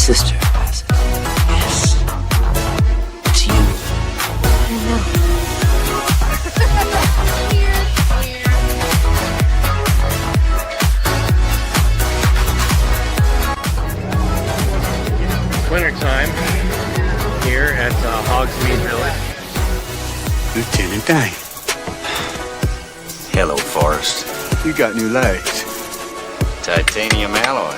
sister, Bassett. Yes. It's you. I know. Wintertime here at Hogsmeade Village. Lieutenant Dane, Hello, Forrest. you got new legs. Titanium alloy.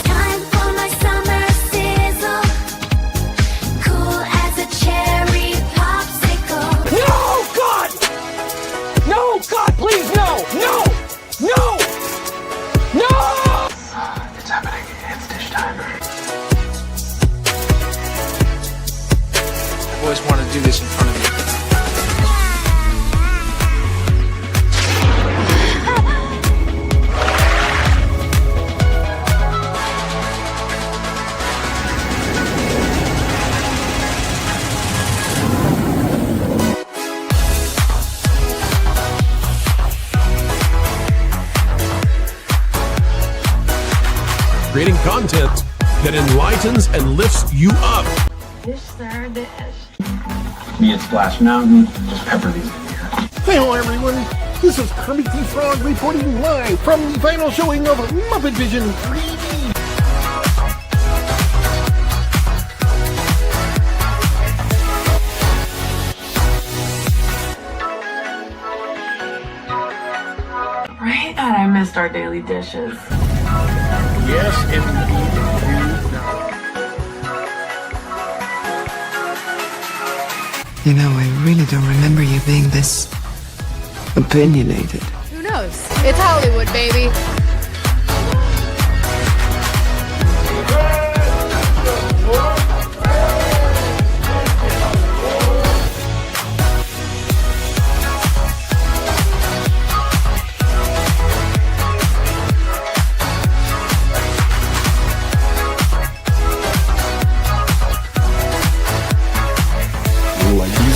Time for my summer sizzle, cool as a cherry popsicle. No, God! No, God, please, no! No! No! No! It's happening. It's dish time. I've always wanted to do this in front of you. Creating content that enlightens and lifts you up. Dish, sir, dish. Me at Splash Mountain. Just pepper these in here. Hello everyone, this is Kermit the Frog reporting live from the final showing of Muppet Vision 3D. Right? God, I missed our daily dishes. Yes, indeed. You know, I really don't remember you being this opinionated. Who knows? It's Hollywood, baby.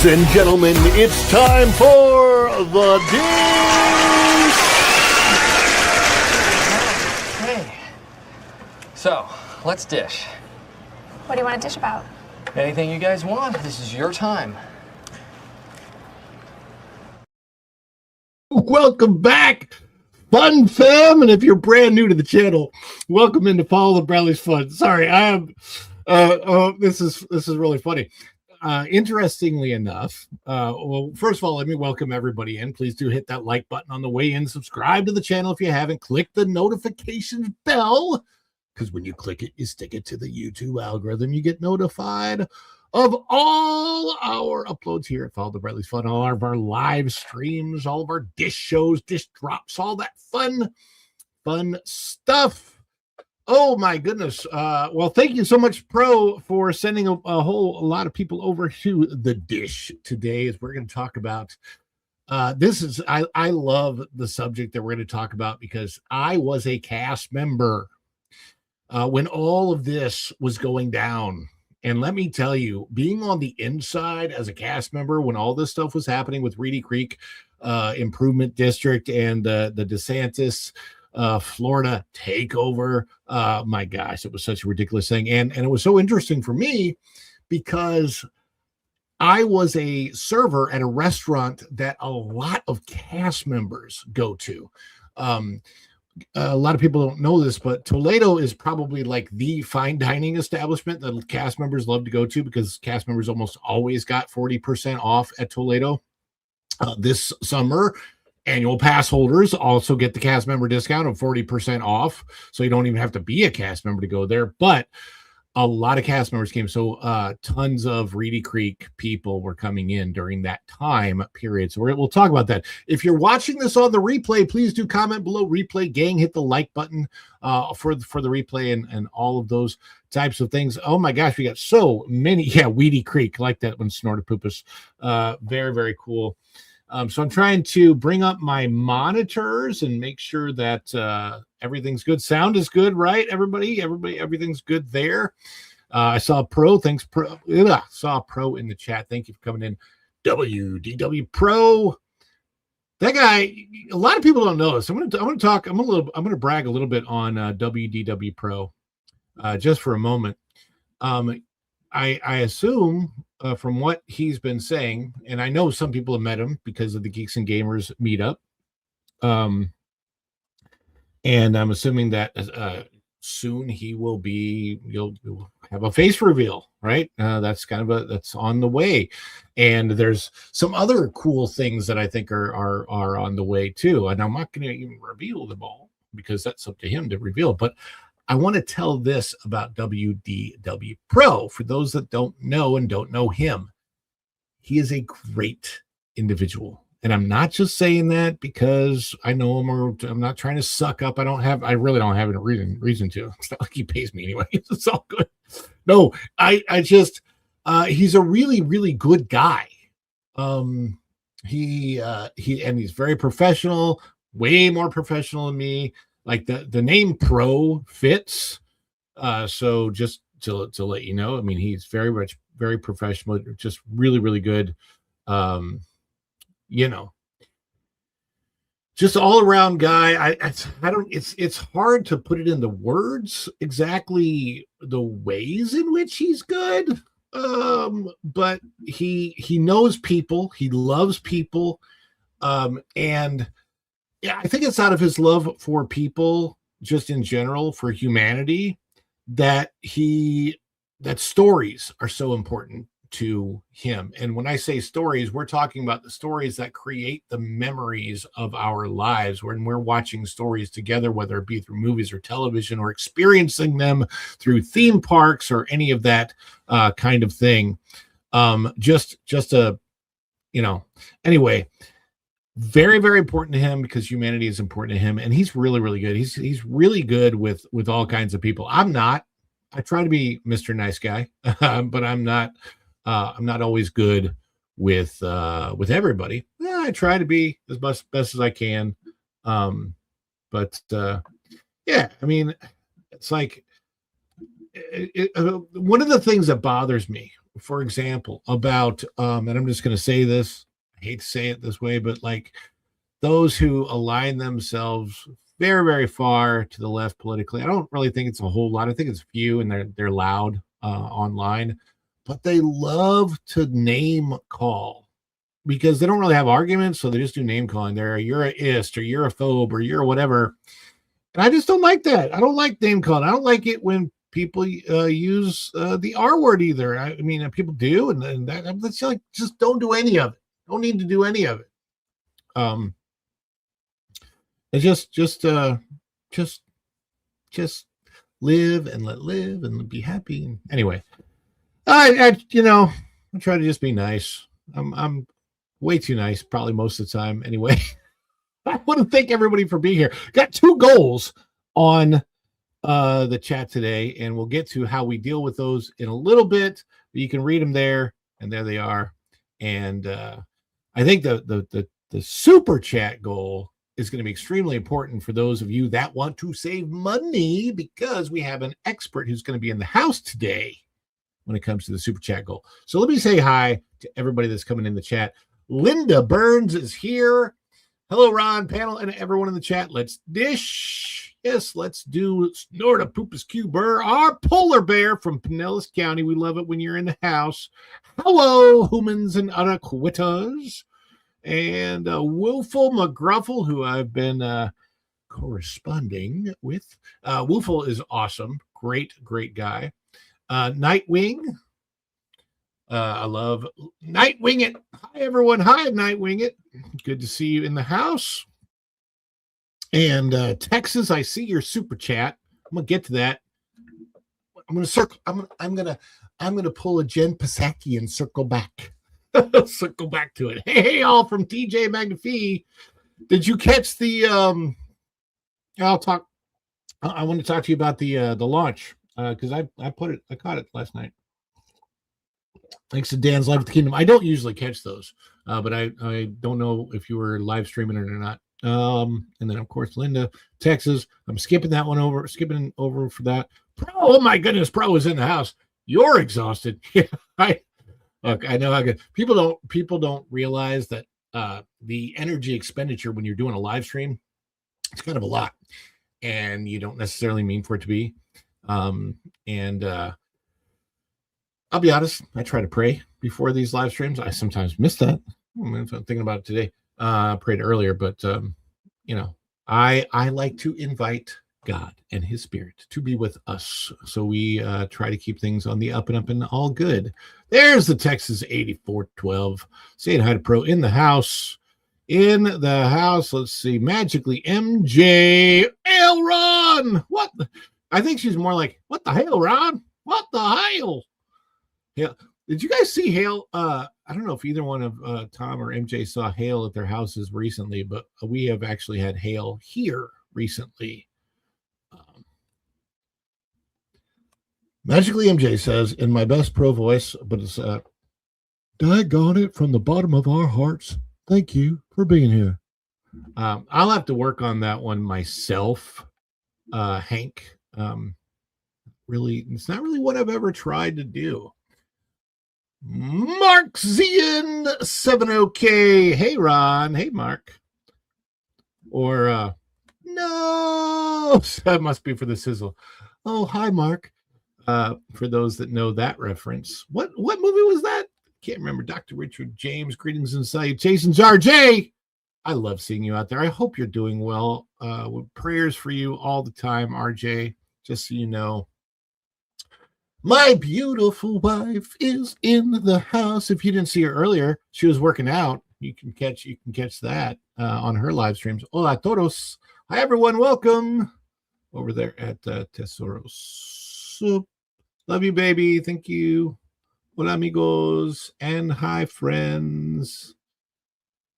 Ladies and gentlemen, it's time for the dish. Hey. So, let's dish. What do you want to dish about? Anything you guys want. This is your time. Welcome back, Fun Fam, and if you're brand new to the channel, welcome into Follow the Bradley's Fun. Sorry, I am. This is really funny. Interestingly enough, well, first of all, let me welcome everybody in. Please do hit that like button on the way in. Subscribe to the channel if you haven't. Click the notifications bell, because when you click it, you stick it to the YouTube algorithm. You get notified of all our uploads here at Follow the Bradley's Fun, all of our live streams, all of our dish shows, dish drops, all that fun stuff. Oh my goodness. Well, thank you so much, Pro, for sending a whole lot of people over to the dish today, as we're going to talk about. I love the subject that we're going to talk about, because I was a cast member when all of this was going down. And let me tell you, being on the inside as a cast member when all this stuff was happening with Reedy Creek Improvement District and the DeSantis Florida takeover. My gosh, it was such a ridiculous thing. And it was so interesting for me because I was a server at a restaurant that a lot of cast members go to. A lot of people don't know this, but Toledo is probably like the fine dining establishment that cast members love to go to, because cast members almost always got 40% off at Toledo. This summer, annual pass holders also get the cast member discount of 40% off. So you don't even have to be a cast member to go there. But a lot of cast members came. So tons of Reedy Creek people were coming in during that time period. So we'll talk about that. If you're watching this on the replay, please do comment below. Replay gang, hit the like button for the replay and all of those types of things. Oh my gosh, we got so many. Yeah, Weedy Creek, like that one, Snorted Poopus. Very, very cool. So I'm trying to bring up my monitors and make sure that everything's good. Sound is good, right? Everybody, everything's good there. I saw Pro. Thanks, Pro. Ugh, saw Pro in the chat. Thank you for coming in. WDW Pro. That guy. A lot of people don't know this. I'm going to brag a little bit on WDW Pro, just for a moment. I assume from what he's been saying, and I know some people have met him because of the Geeks and Gamers meetup. And I'm assuming that soon you'll have a face reveal, right? That's that's on the way. And there's some other cool things that I think are on the way too. And I'm not going to even reveal them all because that's up to him to reveal. But I want to tell this about WDW Pro. For those that don't know and don't know him, he is a great individual. And I'm not just saying that because I know him or I'm not trying to suck up. I really don't have a reason to. It's not like he pays me anyway. It's all good. No, I just, he's a really, really good guy. He's very professional, way more professional than me. Like the name Pro fits. So just to let you know, I mean, he's very professional, just really, really good. Just all around guy. It's hard to put it into words exactly the ways in which he's good. But he knows people, he loves people. And yeah, I think it's out of his love for people, just in general, for humanity, that stories are so important to him. And when I say stories, we're talking about the stories that create the memories of our lives when we're watching stories together, whether it be through movies or television or experiencing them through theme parks or any of that kind of thing. Anyway, very, very important to him because humanity is important to him. And he's really, really good. He's really good with all kinds of people. I'm not. I try to be Mr. Nice Guy, but I'm not always good with everybody. Yeah, I try to be as best as I can. Yeah, I mean, it's like one of the things that bothers me, for example, about and I'm just going to say this, I hate to say it this way, but like those who align themselves very, very far to the left politically, I don't really think it's a whole lot. I think it's few, and they're loud online, but they love to name call because they don't really have arguments, so they just do name calling. You're a ist, or you're a phobe, or you're whatever. And I just don't like that. I don't like name calling. I don't like it when people use the R word either. I mean, people do, and that's like, just don't do any of it. Don't need to do any of it. It's just live and let live and be happy. Anyway, I try to just be nice. I'm way too nice, probably most of the time. Anyway, I want to thank everybody for being here. Got 2 goals on the chat today, and we'll get to how we deal with those in a little bit. But you can read them there, and there they are. And I think the super chat goal is going to be extremely important for those of you that want to save money, because we have an expert who's going to be in the house today when it comes to the super chat goal. So let me say hi to everybody that's coming in the chat. Linda Burns is here. Hello, Ron, panel, and everyone in the chat. Let's dish. Yes, let's do Snorta Poopus Cuber, our polar bear from Pinellas County. We love it when you're in the house. Hello, humans and anaquitas. And Wolfle McGruffle, who I've been corresponding with. Wolfle is awesome. Great guy. Nightwing. I love Nightwing It. Hi, everyone. Hi, Nightwing It. Good to see you in the house. And Texas, I see your super chat. I'm gonna get to that. I'm gonna circle. I'm gonna pull a Jen Psaki and circle back. Circle back to it. Hey, all from TJ McAfee. Did you catch the I want to talk to you about the launch because I caught it last night. Thanks to Dan's Life at the Kingdom. I don't usually catch those, but I don't know if you were live streaming it or not. And then, of course, Linda, Texas. I'm skipping over for that. Pro, oh my goodness, Pro is in the house. You're exhausted. Yeah, I know how good people don't realize that the energy expenditure when you're doing a live stream, it's kind of a lot, and you don't necessarily mean for it to be. I'll be honest, I try to pray before these live streams. I sometimes miss that. I'm thinking about it today. I prayed earlier, but I like to invite God and his spirit to be with us. So we try to keep things on the up and up and all good. There's the Texas 8412 saying hi to Pro in the house. In the house, let's see, magically MJ Ron. What? I think she's more like, what the hell, Ron? What the hell? Yeah. Did you guys see hail? I don't know if either one of Tom or MJ saw hail at their houses recently, but we have actually had hail here recently. Magically MJ says, in my best Pro voice, but it's daggone it from the bottom of our hearts. Thank you for being here. I'll have to work on that one myself, Hank. Really, it's not really what I've ever tried to do. Mark Zian 70K. Hey Ron. Hey Mark. Or no, that must be for the sizzle. Oh, hi Mark. For those that know that reference, what movie was that? Can't remember. Dr. Richard James. Greetings and salutations, RJ. I love seeing you out there. I hope you're doing well. With prayers for you all the time, RJ. Just so you know. My beautiful wife is in the house. If you didn't see her earlier, she was working out. You can catch that on her live streams. Hola todos. Hi everyone. Welcome over there at Tesoros. Love you, baby. Thank you. Hola amigos and hi friends.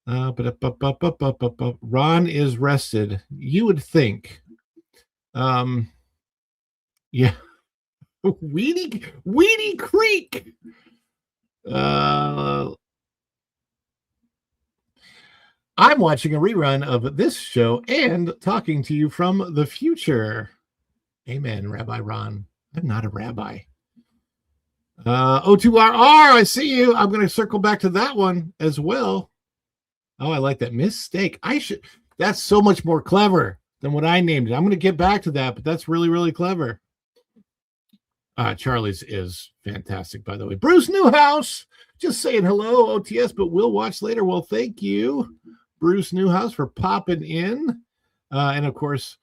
Ron is rested. You would think. Yeah. Weedy Creek. I'm watching a rerun of this show and talking to you from the future. Amen, Rabbi Ron. I'm not a rabbi. O2RR, I see you. I'm going to circle back to that one as well. Oh, I like that. Mistake. That's so much more clever than what I named it. I'm going to get back to that, but that's really, really clever. Charlie's is fantastic, by the way. Bruce Newhouse, just saying hello, OTS, but we'll watch later. Well, thank you, Bruce Newhouse, for popping in. And of course,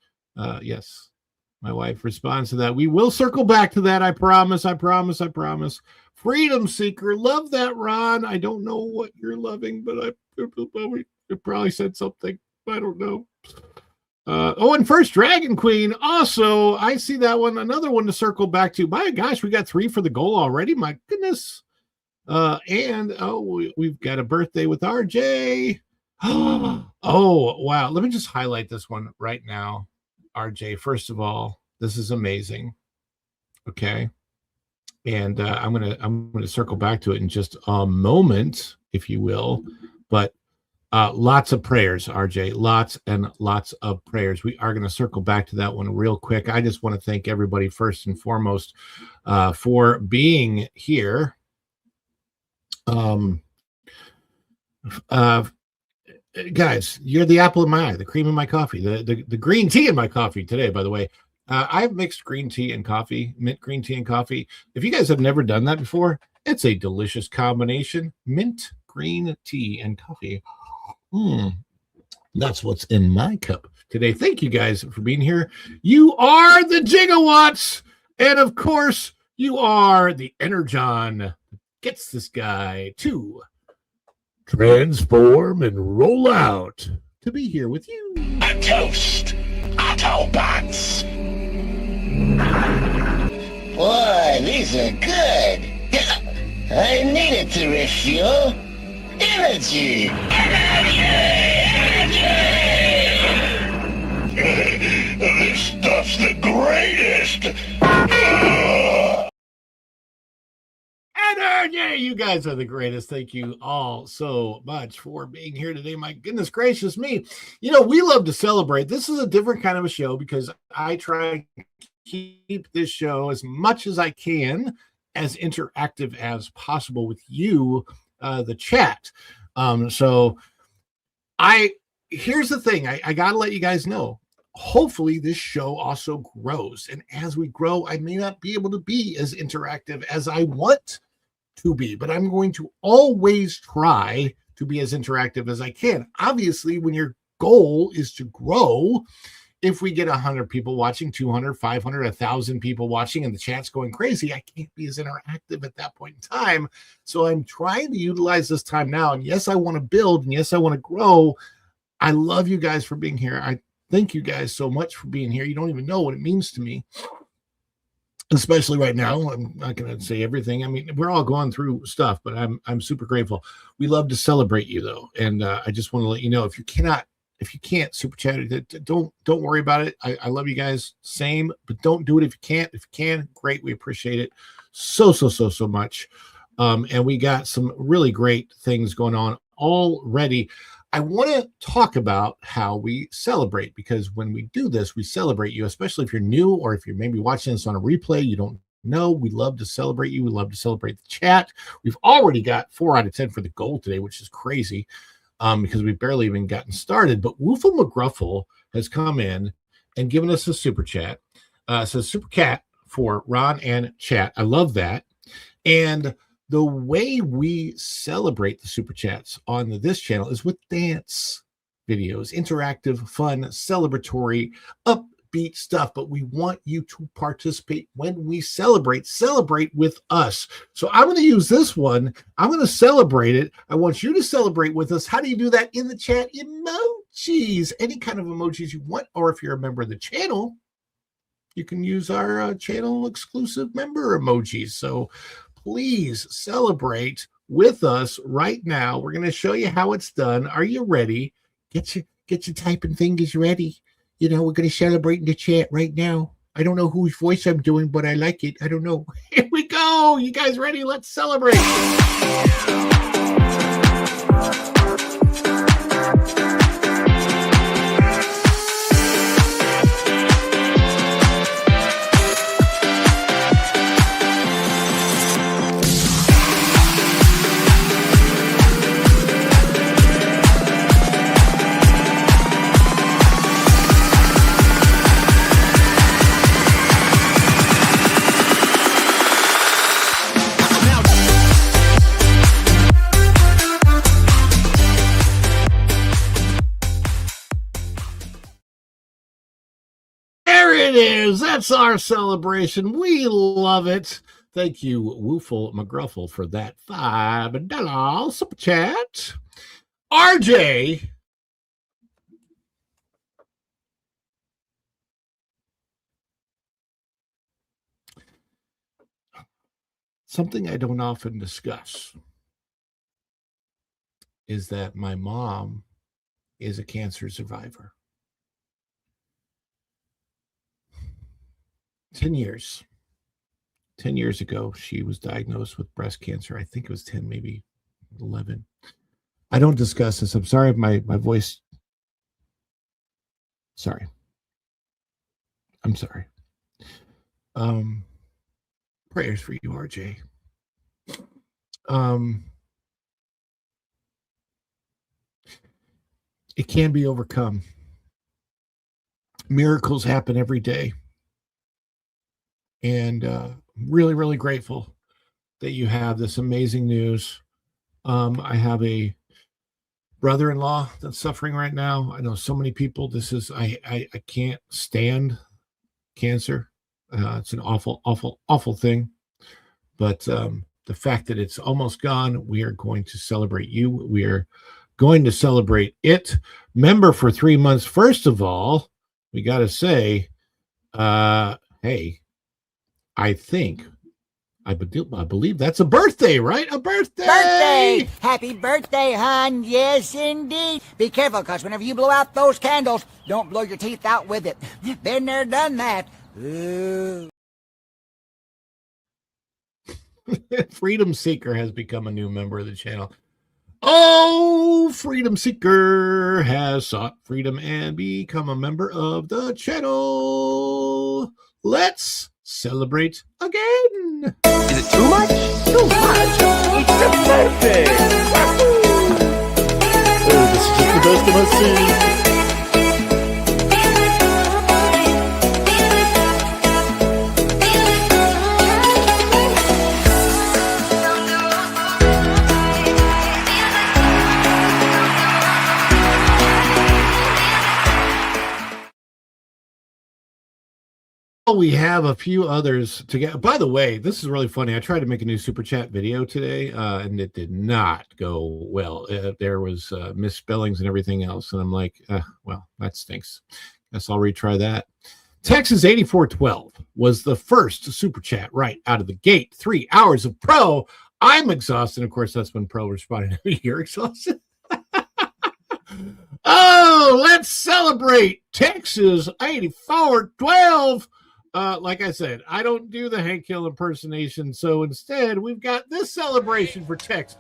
yes, my wife responds to that. We will circle back to that. I promise. Freedom Seeker. Love that, Ron. I don't know what you're loving, but I probably said something. I don't know. And First Dragon Queen. Also, I see that one. Another one to circle back to. My gosh, we got 3 for the goal already. My goodness. We've got a birthday with RJ. Oh, wow. Let me just highlight this one right now. RJ, first of all, this is amazing. Okay. And I'm gonna circle back to it in just a moment, if you will. But lots of prayers, RJ. Lots and lots of prayers. We are going to circle back to that one real quick. I just want to thank everybody first and foremost for being here. Guys, you're the apple of my eye, the cream in my coffee, the green tea in my coffee today, by the way. I've mixed green tea and coffee, mint green tea and coffee. If you guys have never done that before, it's a delicious combination. Mint green tea and coffee. That's what's in my cup today. Thank you guys for being here. You are the gigawatts. And of course, you are the Energon. Gets this guy to transform and roll out to be here with you. A toast, Autobots. Boy, these are good. I needed to refuel. Energy! This stuff's the greatest! RJ, you guys are the greatest. Thank you all so much for being here today. My goodness gracious me. We love to celebrate. This is a different kind of a show because I try to keep this show as much as I can as interactive as possible with you, the chat. So here's the thing. I got to let you guys know. Hopefully this show also grows. And as we grow, I may not be able to be as interactive as I want to be, but I'm going to always try to be as interactive as I can. Obviously, when your goal is to grow, if we get 100 people watching, 200, 500, 1,000 people watching, and the chat's going crazy, I can't be as interactive at that point in time. So I'm trying to utilize this time now. And yes, I want to build, and yes, I want to grow. I love you guys for being here. I thank you guys so much for being here. You don't even know what it means to me, especially right now. I'm not going to say everything. I mean, we're all going through stuff, but I'm super grateful. We love to celebrate you though. And I just want to let you know, if you can't super chat it, don't worry about it. I love you guys. Same, but don't do it if you can't. If you can, great. We appreciate it so much. And we got some really great things going on already. I want to talk about how we celebrate, because when we do this, we celebrate you, especially if you're new or if you're maybe watching this on a replay, you don't know. We love to celebrate you. We love to celebrate the chat. We've already got 4 out of 10 for the goal today, which is crazy because we've barely even gotten started. But Woofle McGruffle has come in and given us a super chat. So super cat for Ron and chat. I love that. And the way we celebrate the super chats on this channel is with dance videos, interactive, fun, celebratory, upbeat stuff. But we want you to participate when we celebrate with us. So I'm going to use this one. I'm going to celebrate it. I want you to celebrate with us. How do you do that? In the chat, emojis, any kind of emojis you want. Or if you're a member of the channel, you can use our channel exclusive member emojis. So please celebrate with us right now. We're going to show you how it's done. Are you ready? Get your typing fingers ready. We're going to celebrate in the chat right now. I don't know whose voice I'm doing, but I like it. I don't know. Here we go. You guys ready? Let's celebrate. It is. That's our celebration. We love it. Thank you, Woofle McGruffle, for that $5 super chat. RJ. Something I don't often discuss is that my mom is a cancer survivor. 10 years ago, she was diagnosed with breast cancer. I think it was 10, maybe 11. I don't discuss this. I'm sorry if my voice. Sorry. I'm sorry. Prayers for you, RJ. It can be overcome. Miracles happen every day. And really, really grateful that you have this amazing news. I have a brother-in-law that's suffering right now. I know so many people. I can't stand cancer. It's an awful thing. But the fact that it's almost gone, we are going to celebrate you. We are going to celebrate it. Member for 3 months. First of all, we got to say, hey, I believe that's a birthday, right? A birthday! Birthday! Happy birthday, hon. Yes, indeed. Be careful, because whenever you blow out those candles, don't blow your teeth out with it. Been there, done that. Ooh. Freedom Seeker has become a new member of the channel. Oh, Freedom Seeker has sought freedom and become a member of the channel. Let's celebrate again. Is it too much? Too much? It's the birthday! Oh, this is just the best of us. We have a few others to get. By the way, this is really funny. I tried to make a new super chat video today, and it did not go well. There was misspellings and everything else, and I'm like, well, that stinks. Guess I'll retry that. Texas 8412 was the first super chat right out of the gate. 3 hours of pro. I'm exhausted. Of course, that's when pro responded to me. You're exhausted. Oh, let's celebrate Texas 8412. Like I said, I don't do the Hank Hill impersonation, so instead we've got this celebration for Texas.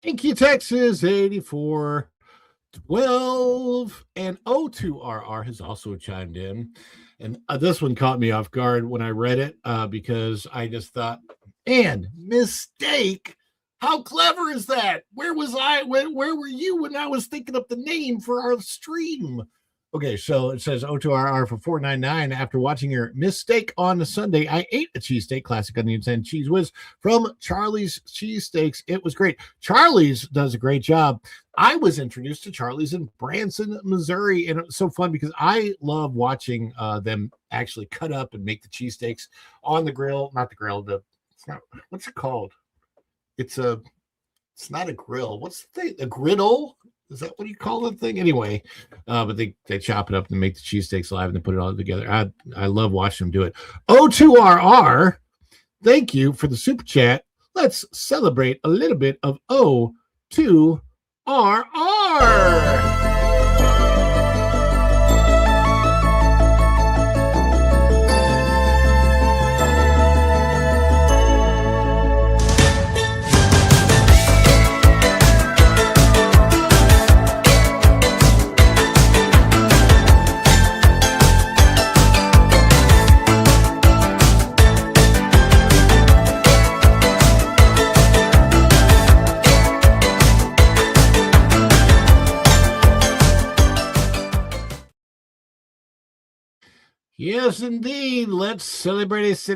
Thank you, Texas 8412, and O2RR has also chimed in, and this one caught me off guard when I read it because I just thought, man, mistake. How clever is that? Where was I? Where were you when I was thinking up the name for our stream? Okay, so it says O2RR for $4.99. After watching your mistake on a Sunday, I ate a cheesesteak, classic onions and cheese whiz from Charlie's Cheesesteaks. It was great. Charlie's does a great job. I was introduced to Charlie's in Branson, Missouri, and it's so fun because I love watching them actually cut up and make the cheesesteaks on the grill. Not the grill, what's it called? It's not a grill. What's the thing? A griddle? Is that what you call that thing? Anyway, but they chop it up and make the cheesesteaks live and then put it all together. I love watching them do it. O2RR, thank you for the super chat. Let's celebrate a little bit of O2RR. Yes, indeed. Let's celebrate. I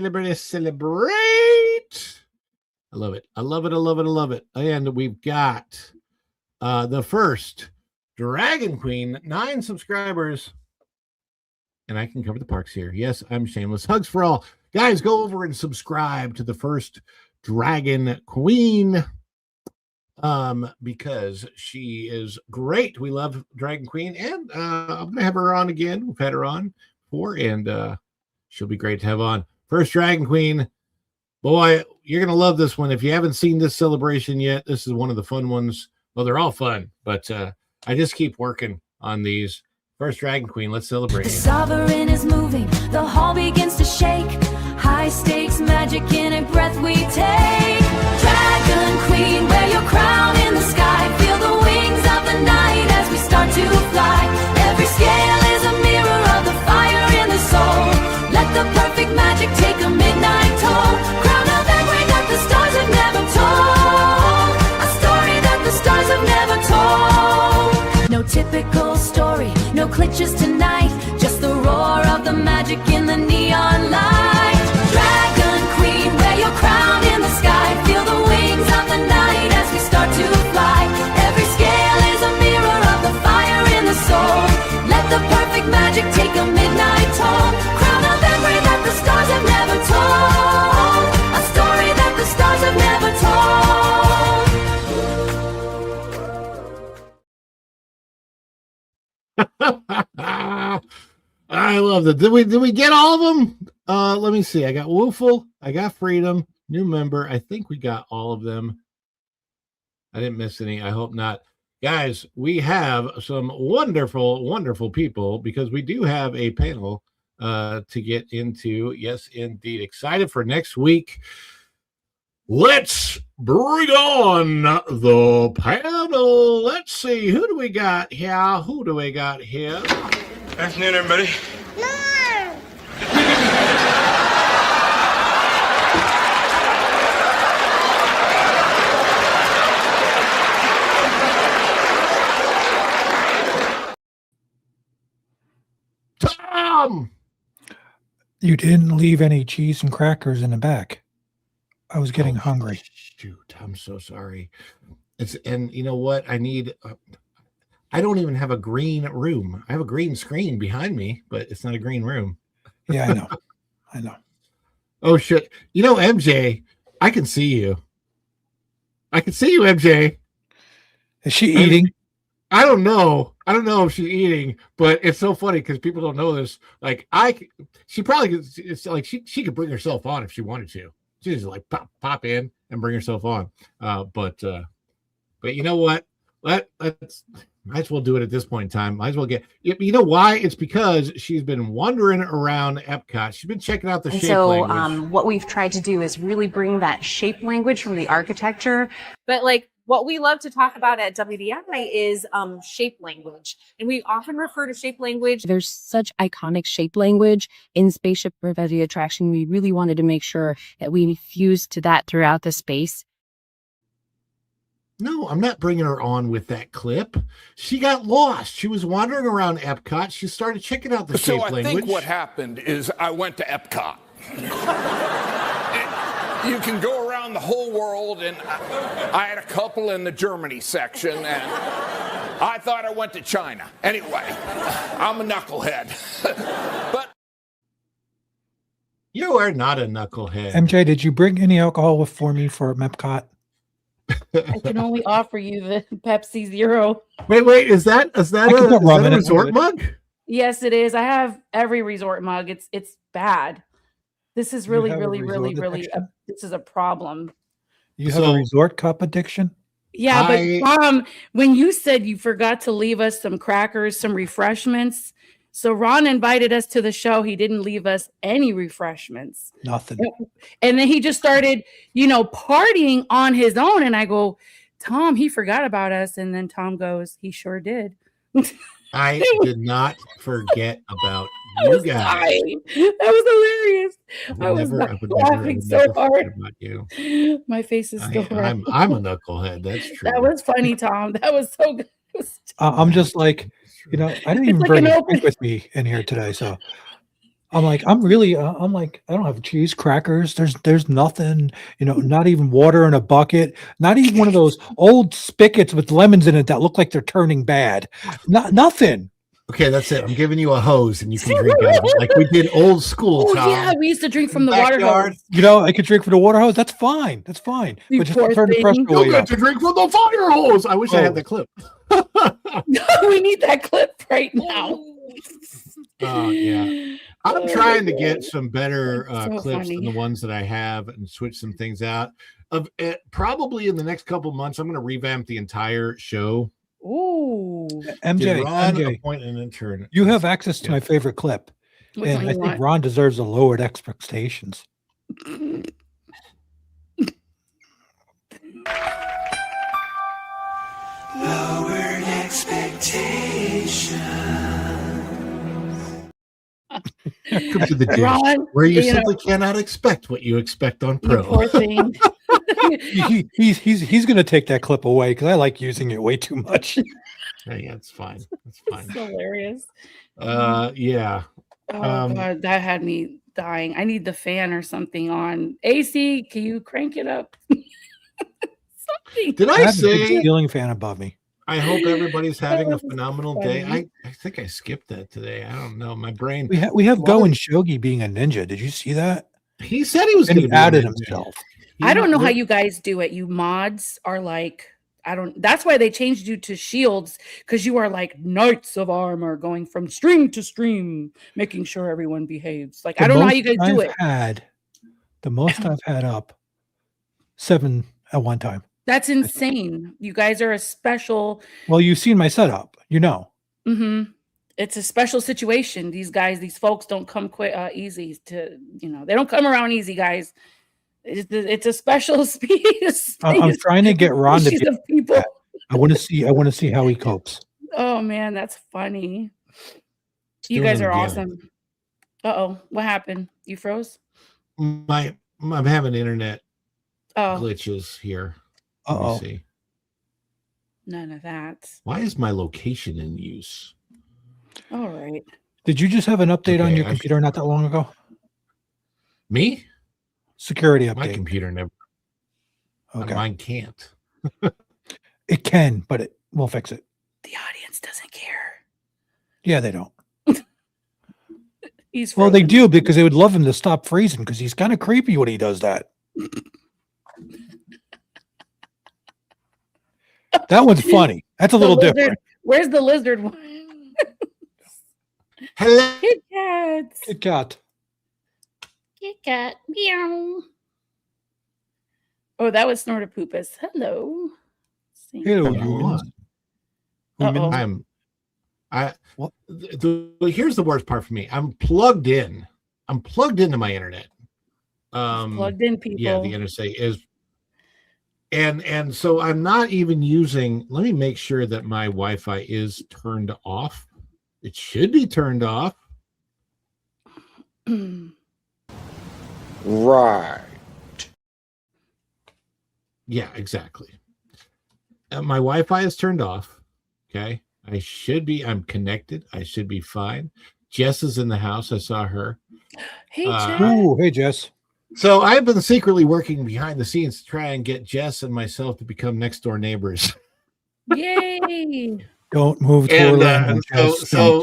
love it. I love it. I love it. I love it. And we've got the first Dragon Queen, 9 subscribers. And I can cover the parks here. Yes, I'm shameless. Hugs for all. Guys, go over and subscribe to the first Dragon Queen because she is great. We love Dragon Queen. And I'm going to have her on again. We've had her on and she'll be great to have on. First Dragon Queen, boy, you're gonna love this one. If you haven't seen this celebration yet, this is one of the fun ones. Well, they're all fun, but I just keep working on these. First Dragon Queen, let's celebrate. The sovereign is moving, the hall begins to shake. High stakes magic in a breath we take. Dragon Queen, wear your crown in the sky. Feel the wings of the night as we start to fly. Every scale is a mirror of the fire in the soul. Let the perfect magic take a midnight toll. Crown of memory that the stars have never told. A story that the stars have never told. No typical story, no glitches tonight. Just the roar of the magic in the neon light. I love that. Did we get all of them? Let me see. I got Woofle. I got Freedom. New member. I think we got all of them. I didn't miss any. I hope not. Guys, we have some wonderful, wonderful people because we do have a panel to get into. Yes, indeed. Excited for next week. Let's bring on the panel. Let's see. Who do we got here? Afternoon, everybody. Tom! You didn't leave any cheese and crackers in the back. I was getting hungry. Shoot, I'm so sorry. And you know what? I need. I don't even have a green room. I have a green screen behind me, but it's not a green room. Yeah, I know. I know. Oh shit! You know, MJ, I can see you. I can see you, MJ. Is she eating? I don't know. I don't know if she's eating, but it's so funny because people don't know this. Like she probably. It's like she could bring herself on if she wanted to. She just like pop in and bring herself on. But you know what? Let's might as well do it at this point in time. Might as well get. You know why? It's because she's been wandering around Epcot. She's been checking out the shape language. What we've tried to do is really bring that shape language from the architecture. But like what we love to talk about at WDI is shape language, and we often refer to shape language. There's such iconic shape language in Spaceship Reverie Attraction. We really wanted to make sure that we fused to that throughout the space. No, I'm not bringing her on with that clip. She got lost. She was wandering around Epcot. She started checking out the shape language. So I think what happened is I went to Epcot. You can go around the whole world, and I had a couple in the Germany section, and I thought I went to China. Anyway, I'm a knucklehead. But you are not a knucklehead. MJ, did you bring any alcohol for me for Epcot? I can only offer you the Pepsi Zero. Wait, is that a resort mug? Yes, it is. I have every resort mug. It's bad. This is really this is a problem. You have a resort cup addiction? Yeah, but when you said you forgot to leave us some crackers, some refreshments, so Ron invited us to the show. He didn't leave us any refreshments. Nothing. And then he just started, partying on his own. And I go, Tom, he forgot about us. And then Tom goes, he sure did. I did not forget about you guys. That was hilarious. I was laughing so hard. About you. My face is still red. I'm a knucklehead. That's true. That was funny, Tom. That was so good. I'm just like, I didn't even bring a drink with me in here today. So I'm like, I don't have cheese, crackers. There's nothing, not even water in a bucket, not even one of those old spigots with lemons in it that look like they're turning bad. Nothing. Okay, that's it. I'm giving you a hose and you can drink out of it like we did old school. Oh, yeah, we used to drink from the water hose. I could drink from the water hose. That's fine. But just turn the pressure away. You got to drink from the fire hose. I wish I had the clip. We need that clip right now. Oh, yeah. I'm trying to get some better clips than the ones that I have and switch some things out. Probably in the next couple months, I'm going to revamp the entire show. Ooh. MJ, appoint an intern. You have access to my favorite clip. And I think Ron deserves a lowered expectations. Lowered expectations. Come to the gym, Ron, where you simply cannot expect what you expect on Pro. Poor thing. He's going to take that clip away because I like using it way too much. Yeah, it's fine. It's fine. It's hilarious. Yeah. Oh God, that had me dying. I need the fan or something on. AC, can you crank it up? Something. Did I say a ceiling fan above me? I hope everybody's having a phenomenal day. I think I skipped that today. I don't know. My brain. We have Go and Shogi being a ninja. Did you see that? He said he was going to added himself. I don't know how you guys do it. You mods are like, That's why they changed you to shields, because you are like knights of armor going from stream to stream, making sure everyone behaves. Like, I don't know how you guys do it. The most I've had up 7 at one time. That's insane. You guys are a special. Well, you've seen my setup, you know. Mm-hmm. It's a special situation. These folks don't come easy to, they don't come around easy, guys. It's a special species. I'm trying to get Ron to of people. I want to see how he copes. Oh man, that's funny. You guys are awesome. Uh-oh, what happened? You froze? I'm having internet glitches here. Uh-oh. See. None of that. Why is my location in use? All right. Did you just have an update on your computer not that long ago? Me? Security update. My computer never. Okay. Mine can't. It can, but we'll fix it. The audience doesn't care. Yeah, they don't. He's well, they do, because they would love him to stop freezing, because he's kind of creepy when he does that. That one's funny. That's a little different. Where's the lizard one? Hello. Kit Kats. Kit Kat. Kit Kat. Meow. Oh, that was Snortapoopus. Hello. Hello. Here's the worst part for me. I'm plugged in. I'm plugged into my internet. Plugged in, people. Yeah, the NSA is. And so I'm not even using. Let me make sure that my Wi-Fi is turned off. It should be turned off. Right. Yeah, exactly. My Wi-Fi is turned off. Okay. I'm connected. I should be fine. Jess is in the house. I saw her. Hey, Jess. Hey, Jess. So I've been secretly working behind the scenes to try and get Jess and myself to become next door neighbors. Yay. Don't move to Orlando. So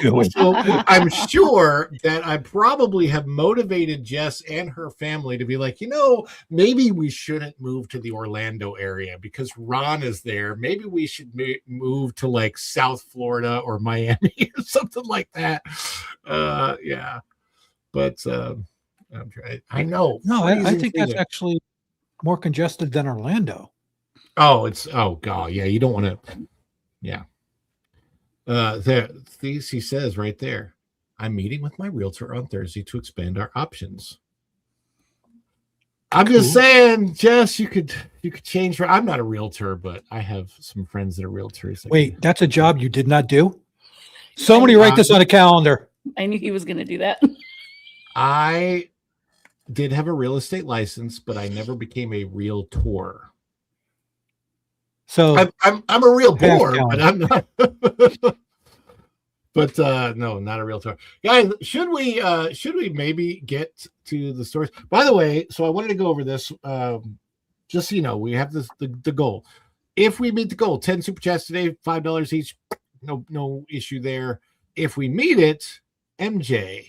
I'm sure that I probably have motivated Jess and her family to be like, maybe we shouldn't move to the Orlando area because Ron is there. Maybe we should move to like South Florida or Miami or something like that. Yeah. But I'm trying. I know. No, I think that's actually more congested than Orlando. Oh God. Yeah. You don't want to. Yeah. There, he says right there, I'm meeting with my realtor on Thursday to expand our options. I'm just saying, Jess, you could change. I'm not a realtor, but I have some friends that are realtors. Wait, that's a job you did not do? Somebody write this on a calendar. I knew he was going to do that. I did have a real estate license, but I never became a realtor. So I'm a real bore, but I'm not. But no, not a realtor. Guys, should we maybe get to the stories? By the way, so I wanted to go over this. Just so you know, we have the goal. If we meet the goal, 10 super chats today, $5 each. No issue there. If we meet it, MJ,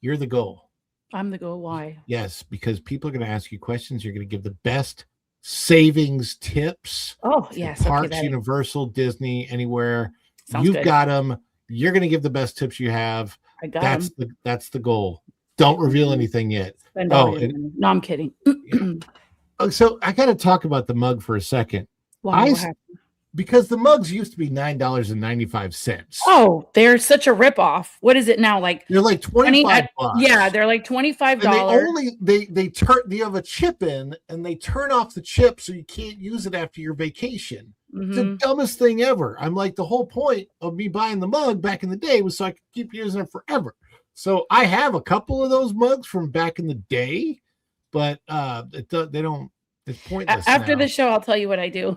you're the goal. I'm the goal. Why? Yes, because people are going to ask you questions. You're going to give the best savings tips. Oh, yes. Parks, Universal, Disney, anywhere. Sounds You've good. got them. You're going to give the best tips you have. I got them. That's the goal. Don't reveal anything yet. No, I'm kidding. So I got to talk about the mug for a second. Why? What happened? Because the mugs used to be $9.95. Oh, they're such a ripoff. What is it now? Like they're like $25. Yeah, they're like $25. And they turn. You have a chip in, and they turn off the chip so you can't use it after your vacation. Mm-hmm. It's the dumbest thing ever. I'm like, the whole point of me buying the mug back in the day was so I could keep using it forever. So I have a couple of those mugs from back in the day, but they don't. It's pointless. After now. the show, I'll tell you what I do.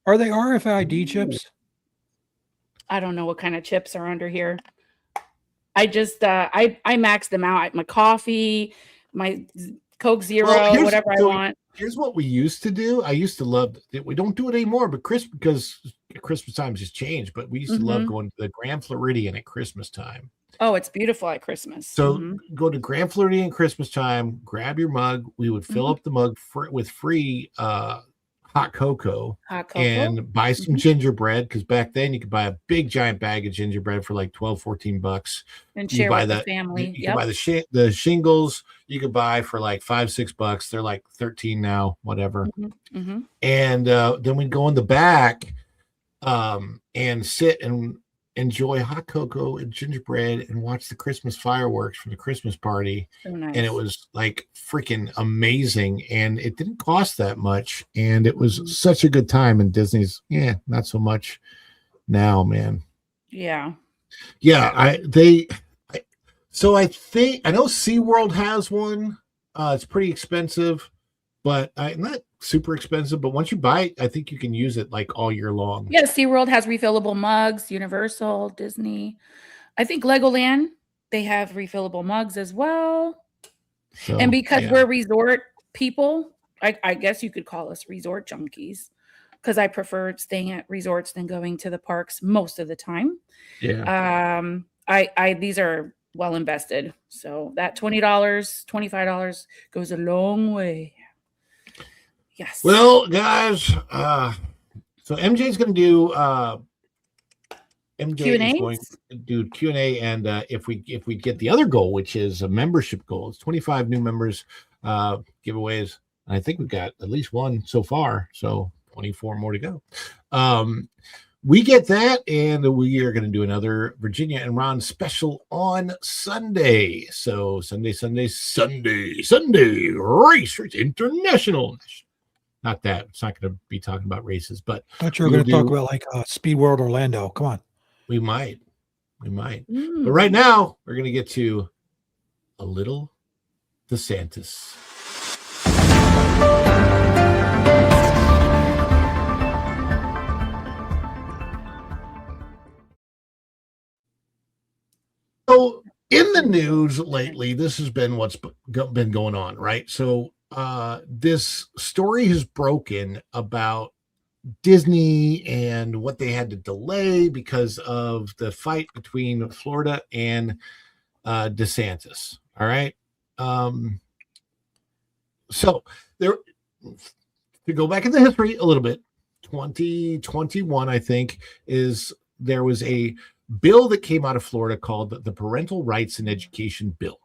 Are they RFID chips? I don't know what kind of chips are under here. I just I max them out. My coffee, my Coke Zero, whatever I want. Here's what we used to do. I used to love it. We don't do it anymore, but because Christmas times has changed. But we used to love going to the Grand Floridian at Christmas time. Oh, it's beautiful at Christmas. So go to Grand Floridian Christmas time, grab your mug. We would fill up the mug with free hot hot cocoa, Hot cocoa. and buy some gingerbread, because back then you could buy a big giant bag of gingerbread for like $12-14. And You share buy with the that family. you can buy the shingles you could buy for like $5-6. They're like 13 now, whatever. Mm-hmm. And then we'd go in the back and sit and enjoy hot cocoa and gingerbread and watch the Christmas fireworks from the Christmas party. So nice. And it was like freaking amazing, and it didn't cost that much, and it was such a good time. And Disney's not so much now, man. Yeah. So I think I know SeaWorld has one. It's pretty expensive, but not super expensive. But once you buy it, I think you can use it like all year long. Yeah, SeaWorld has refillable mugs, Universal, Disney. I think Legoland, they have refillable mugs as well. So, and because we're resort people, I guess you could call us resort junkies, because I prefer staying at resorts than going to the parks most of the time. Yeah. These are well invested. So that $20, $25 goes a long way. Yes. Well, guys, so MJ's going to do Q&A? is going to do Q&A, and if we get the other goal, which is a membership goal, it's 25 new members giveaways. And I think we've got at least one so far, so 24 more to go. We get that, and we are going to do another Virginia and Ron special on Sunday. So Sunday, Race International. Not that. It's not going to be talking about races, but I thought you were going to talk about like Speed World Orlando. Come on. We might. But right now, we're going to get to a little DeSantis. So in the news lately, this has been what's been going on, right? So this story has broken about Disney and what they had to delay because of the fight between Florida and DeSantis. All right. So there, to go back in the history a little bit, 2021, I think, there was a bill that came out of Florida called the Parental Rights and Education Bill.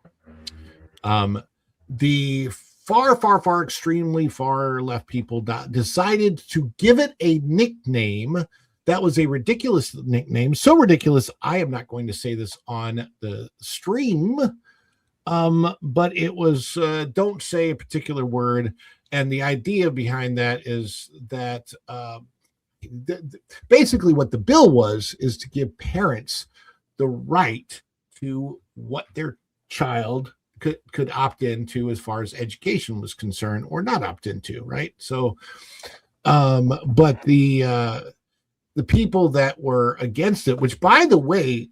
The far, extremely far left people decided to give it a nickname that was a ridiculous nickname. So ridiculous, I am not going to say this on the stream, but it was don't say a particular word. And the idea behind that is that basically what the bill is to give parents the right to what their child could opt into as far as education was concerned, or not opt into, right? So but the people that were against it, which by the way,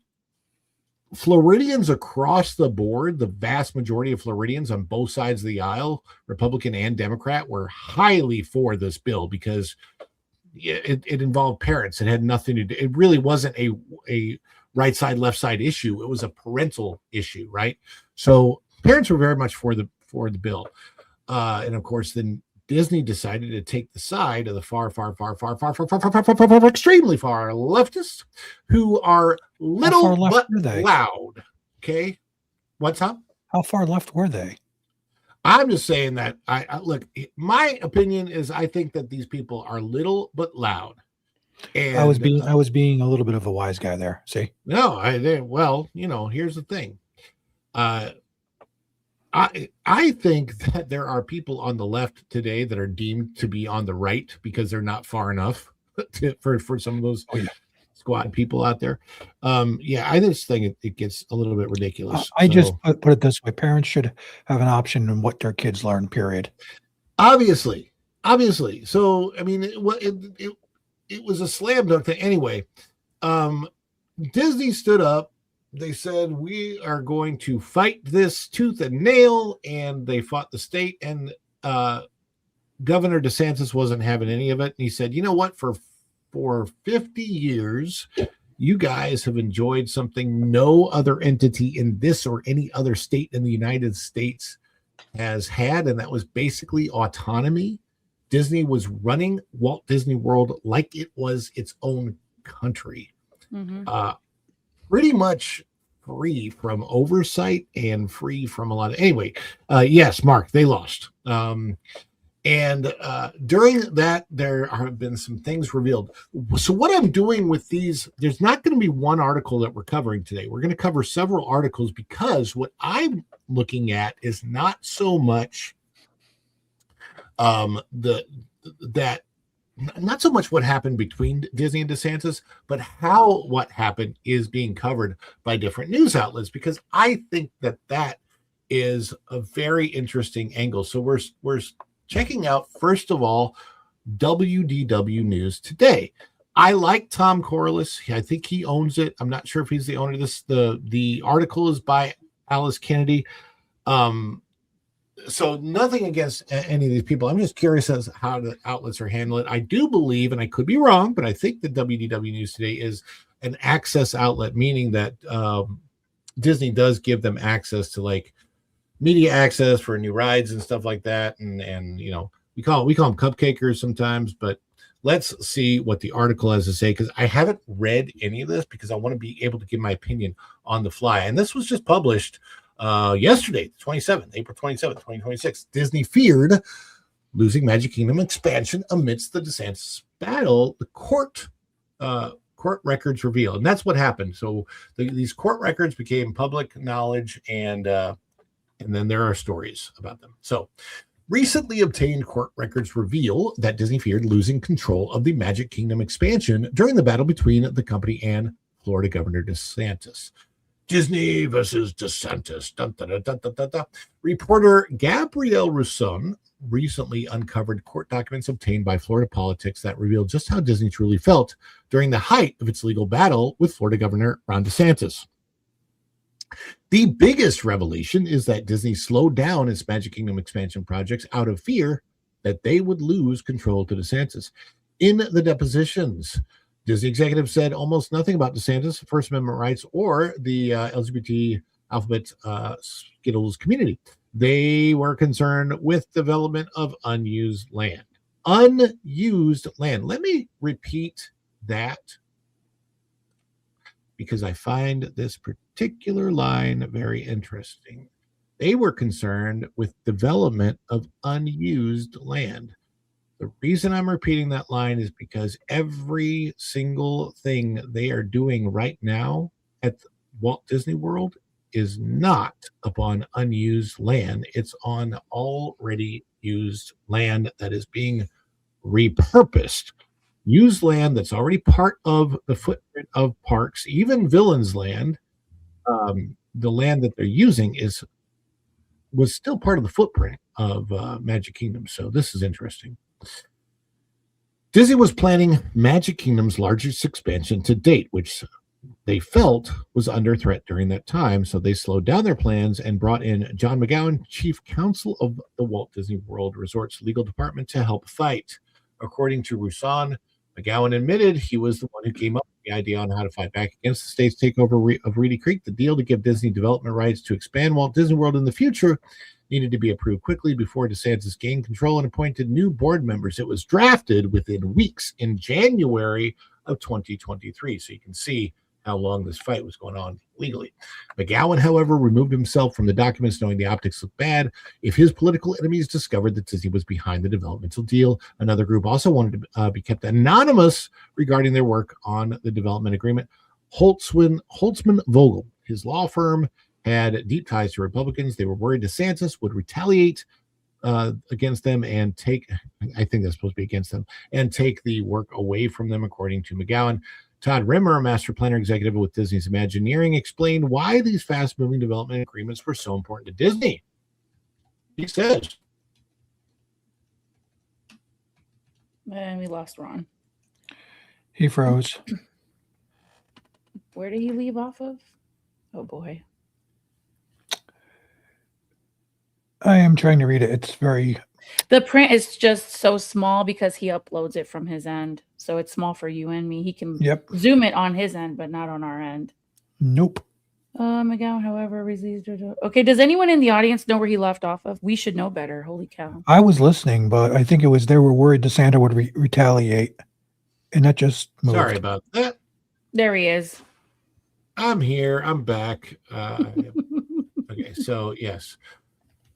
Floridians across the board, the vast majority of Floridians on both sides of the aisle, Republican and Democrat, were highly for this bill because it involved parents. It had nothing to do. It really wasn't a right side, left side issue. It was a parental issue, right? So parents were very much for the bill. And of course, then Disney decided to take the side of the far, extremely far leftists who are little but loud. Okay. What's up? How far left were they? I'm just saying that I look, my opinion is I think that these people are little but loud. And I was being a little bit of a wise guy there. See? No, here's the thing. I think that there are people on the left today that are deemed to be on the right because they're not far enough for some of those squad people out there. I just think it gets a little bit ridiculous. I just put it this way: parents should have an option in what their kids learn. Period. Obviously. So I mean, it was a slam dunk thing. Anyway, Disney stood up. They said, we are going to fight this tooth and nail, and they fought the state, and Governor DeSantis wasn't having any of it. And he said, you know what, for 50 years, you guys have enjoyed something no other entity in this or any other state in the United States has had, and that was basically autonomy. Disney was running Walt Disney World like it was its own country. Pretty much free from oversight and free from a lot of anyway. Yes, Mark, they lost. And during that, there have been some things revealed. So what I'm doing with these, there's not going to be one article that we're covering today. We're going to cover several articles because what I'm looking at is not so much not so much what happened between Disney and DeSantis, but how what happened is being covered by different news outlets, because I think that that is a very interesting angle. So we're checking out, first of all, WDW News Today. I like Tom Corliss. I think he owns it. I'm not sure if he's the owner of this. The article is by Alice Kennedy. So nothing against any of these people. I'm just curious as how the outlets are handling it. I do believe, and I could be wrong, but I think that WDW News Today is an access outlet, meaning that Disney does give them access to like media access for new rides and stuff like that. And you know, we call them cupcakers sometimes, but let's see what the article has to say, because I haven't read any of this because I want to be able to give my opinion on the fly. And this was just published yesterday, April 27th, 2026. Disney feared losing Magic Kingdom expansion amidst the DeSantis battle. The court records reveal, and that's what happened. So these court records became public knowledge, and then there are stories about them. So recently obtained court records reveal that Disney feared losing control of the Magic Kingdom expansion during the battle between the company and Florida Governor DeSantis. Disney versus DeSantis. Dun, dun, dun, dun, dun, dun. Reporter Gabrielle Rousson recently uncovered court documents obtained by Florida Politics that revealed just how Disney truly felt during the height of its legal battle with Florida Governor Ron DeSantis. The biggest revelation is that Disney slowed down its Magic Kingdom expansion projects out of fear that they would lose control to DeSantis. In the depositions, Disney executives said almost nothing about DeSantis, First Amendment rights, or the LGBT alphabet Skittles community. They were concerned with development of unused land. Unused land. Let me repeat that, because I find this particular line very interesting. They were concerned with development of unused land. The reason I'm repeating that line is because every single thing they are doing right now at Walt Disney World is not upon unused land. It's on already used land that is being repurposed. Used land that's already part of the footprint of parks, even Villains Land. The land that they're using was still part of the footprint of Magic Kingdom. So this is interesting. Disney was planning Magic Kingdom's largest expansion to date, which they felt was under threat during that time. So they slowed down their plans and brought in John McGowan, chief counsel of the Walt Disney World Resorts legal department, to help fight. According to Rousson, McGowan admitted he was the one who came up with the idea on how to fight back against the state's takeover of Reedy Creek. The deal to give Disney development rights to expand Walt Disney World in the future needed to be approved quickly before DeSantis gained control and appointed new board members. It was drafted within weeks in January of 2023. So you can see how long this fight was going on legally. McGowan, however, removed himself from the documents, knowing the optics looked bad if his political enemies discovered that Disney was behind the developmental deal. Another group also wanted to be kept anonymous regarding their work on the development agreement. Holtzman Vogel, his law firm, had deep ties to Republicans. They were worried DeSantis would retaliate against them and take, I think that's supposed to be against them, and take the work away from them, according to McGowan. Todd Rimmer, a master planner executive with Disney's Imagineering, explained why these fast-moving development agreements were so important to Disney. He says, and we lost Ron. He froze. Where did he leave off of? Oh, boy. I am trying to read it. It's very... The print is just so small because he uploads it from his end. So it's small for you and me. He can zoom it on his end, but not on our end. Nope. McGowan, however, released. Okay, does anyone in the audience know where he left off of? We should know better. Holy cow! I was listening, but I think it was they were worried DeSantis would retaliate, and that just moved. Sorry about that. There he is. I'm here. I'm back. Okay, so yes.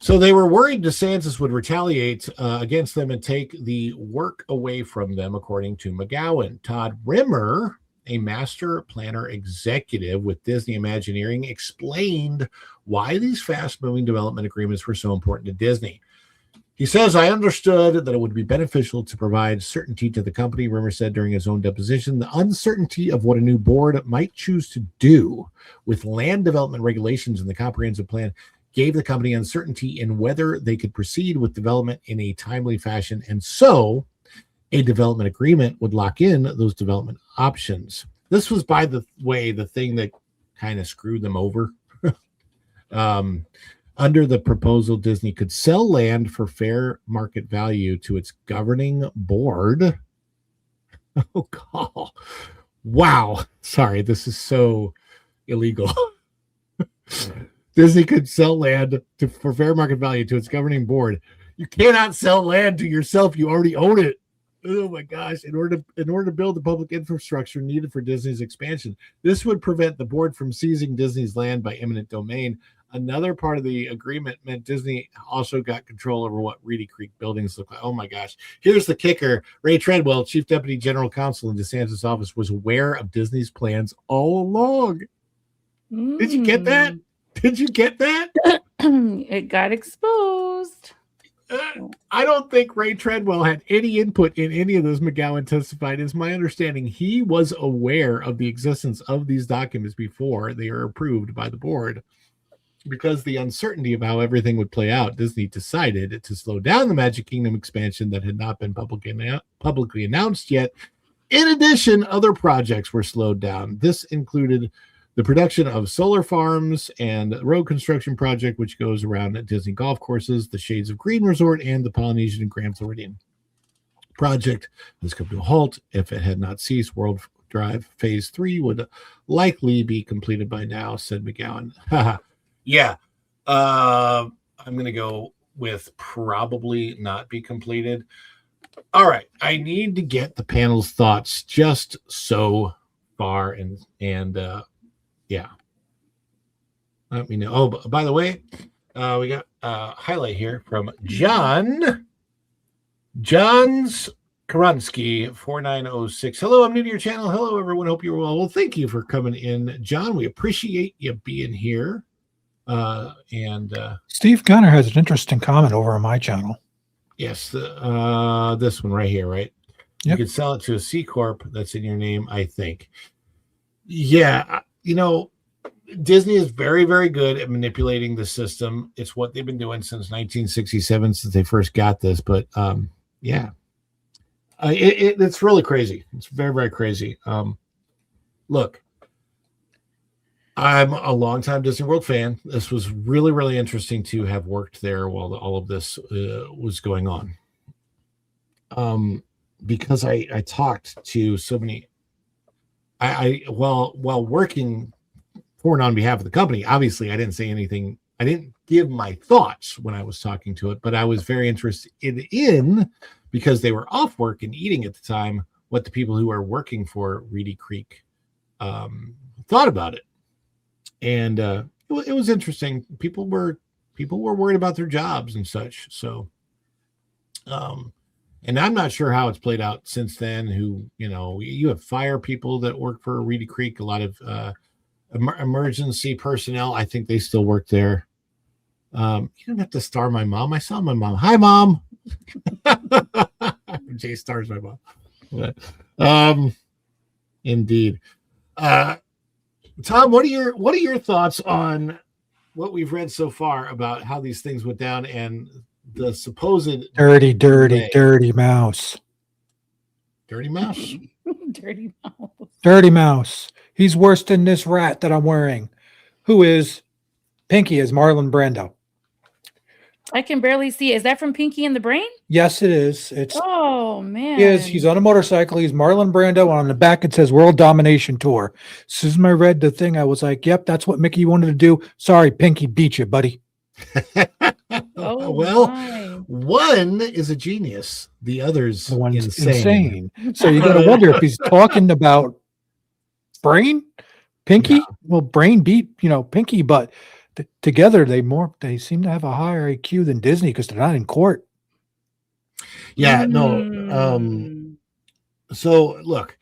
So they were worried DeSantis would retaliate against them and take the work away from them, according to McGowan. Todd Rimmer, a master planner executive with Disney Imagineering, explained why these fast-moving development agreements were so important to Disney. He says, I understood that it would be beneficial to provide certainty to the company, Rimmer said during his own deposition. The uncertainty of what a new board might choose to do with land development regulations in the comprehensive plan gave the company uncertainty in whether they could proceed with development in a timely fashion. And so a development agreement would lock in those development options. This was, by the way, the thing that kind of screwed them over. Under the proposal, Disney could sell land for fair market value to its governing board. Oh, God. Wow. Sorry, this is so illegal. Disney could sell land for fair market value to its governing board. You cannot sell land to yourself. You already own it. Oh my gosh! In order to build the public infrastructure needed for Disney's expansion, this would prevent the board from seizing Disney's land by eminent domain. Another part of the agreement meant Disney also got control over what Reedy Creek buildings look like. Oh my gosh! Here's the kicker: Ray Treadwell, Chief Deputy General Counsel in DeSantis' office, was aware of Disney's plans all along. Did you get that? Did you get that? It got exposed. I don't think Ray Treadwell had any input in any of those, McGowan testified. It's my understanding he was aware of the existence of these documents before they are approved by the board. Because the uncertainty of how everything would play out, Disney decided to slow down the Magic Kingdom expansion that had not been publicly announced yet. In addition, other projects were slowed down. This included the production of solar farms and road construction project, which goes around at Disney golf courses, the Shades of Green Resort, and the Polynesian and Grand Floridian project has come to a halt. If it had not ceased, World Drive Phase 3 would likely be completed by now, said McGowan. Yeah. I'm going to go with probably not be completed. All right. I need to get the panel's thoughts just so far. And yeah. Let me know. Oh, by the way, we got a highlight here from John's Karansky 4906. Hello, I'm new to your channel. Hello, everyone. Hope you're well. Well, thank you for coming in, John. We appreciate you being here. Steve Gunner has an interesting comment over on my channel. Yes, this one right here, right? Yep. You could sell it to a C Corp that's in your name, I think. Yeah, you know, Disney is very, very good at manipulating the system. It's what they've been doing since 1967, since they first got this. But yeah, it's really crazy. It's very, very crazy. Look, I'm a longtime Disney World fan. This was really, really interesting to have worked there while all of this was going on. Because I talked to so many. While working for and on behalf of the company, obviously I didn't say anything. I didn't give my thoughts when I was talking to it, but I was very interested in, because they were off work and eating at the time, what the people who are working for Reedy Creek thought about it. And it was interesting. People were worried about their jobs and such. So, and I'm not sure how it's played out since then. Who, you know, you have fire people that work for Reedy Creek, a lot of emergency personnel. I think they still work there. You don't have to star my mom. I saw my mom. Hi, Mom. Jay stars my mom. Indeed. Tom, what are your thoughts on what we've read so far about how these things went down and the supposed dirty mouse? Dirty mouse? Dirty mouse. He's worse than this rat that I'm wearing, who is Pinky as Marlon Brando. I can barely see. Is that from Pinky and the Brain? Yes, it is. It's Oh man. he's on a motorcycle. He's Marlon Brando, and on the back it says World Domination Tour. As soon as I read the thing, I was like, "Yep, that's what Mickey wanted to do." Sorry, Pinky beat you, buddy. Oh, well, my. one is a genius, the other's The one's insane. So you got to wonder if he's talking about Brain, Pinky. Yeah. Well, Brain beat Pinky, but together they seem to have a higher IQ than Disney because they're not in court. Yeah, no. So look,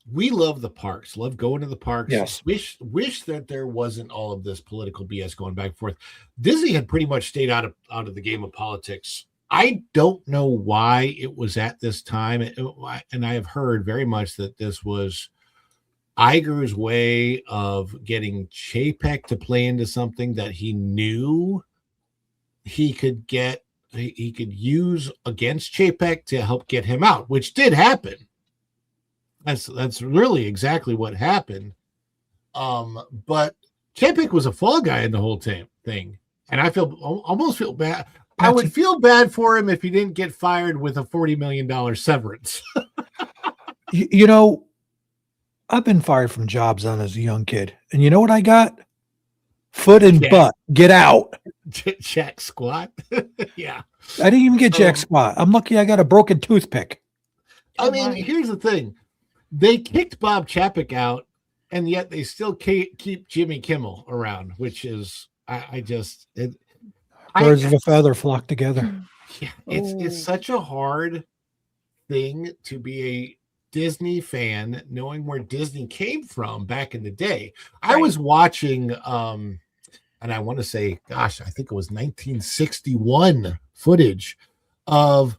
we love the parks, love going to the parks. Yes. Wish that there wasn't all of this political BS going back and forth. Disney had pretty much stayed out of the game of politics. I don't know why it was at this time, and I have heard very much that this was Iger's way of getting Chapek to play into something that he knew he could use against Chapek to help get him out, which did happen. That's really exactly what happened. But Chapek was a fall guy in the whole thing, and I almost feel bad. I would feel bad for him if he didn't get fired with a $40 million severance. I've been fired from jobs as a young kid, and you know what I got? Foot and butt. Get out. Jack squat. Yeah. I didn't even get jack squat. I'm lucky I got a broken toothpick. I mean, here's the thing. They kicked Bob Chapek out, and yet they still keep Jimmy Kimmel around, which is, birds of a feather flock together. Yeah, it's such a hard thing to be a Disney fan, knowing where Disney came from back in the day. I was watching, and I want to say, gosh, I think it was 1961 footage of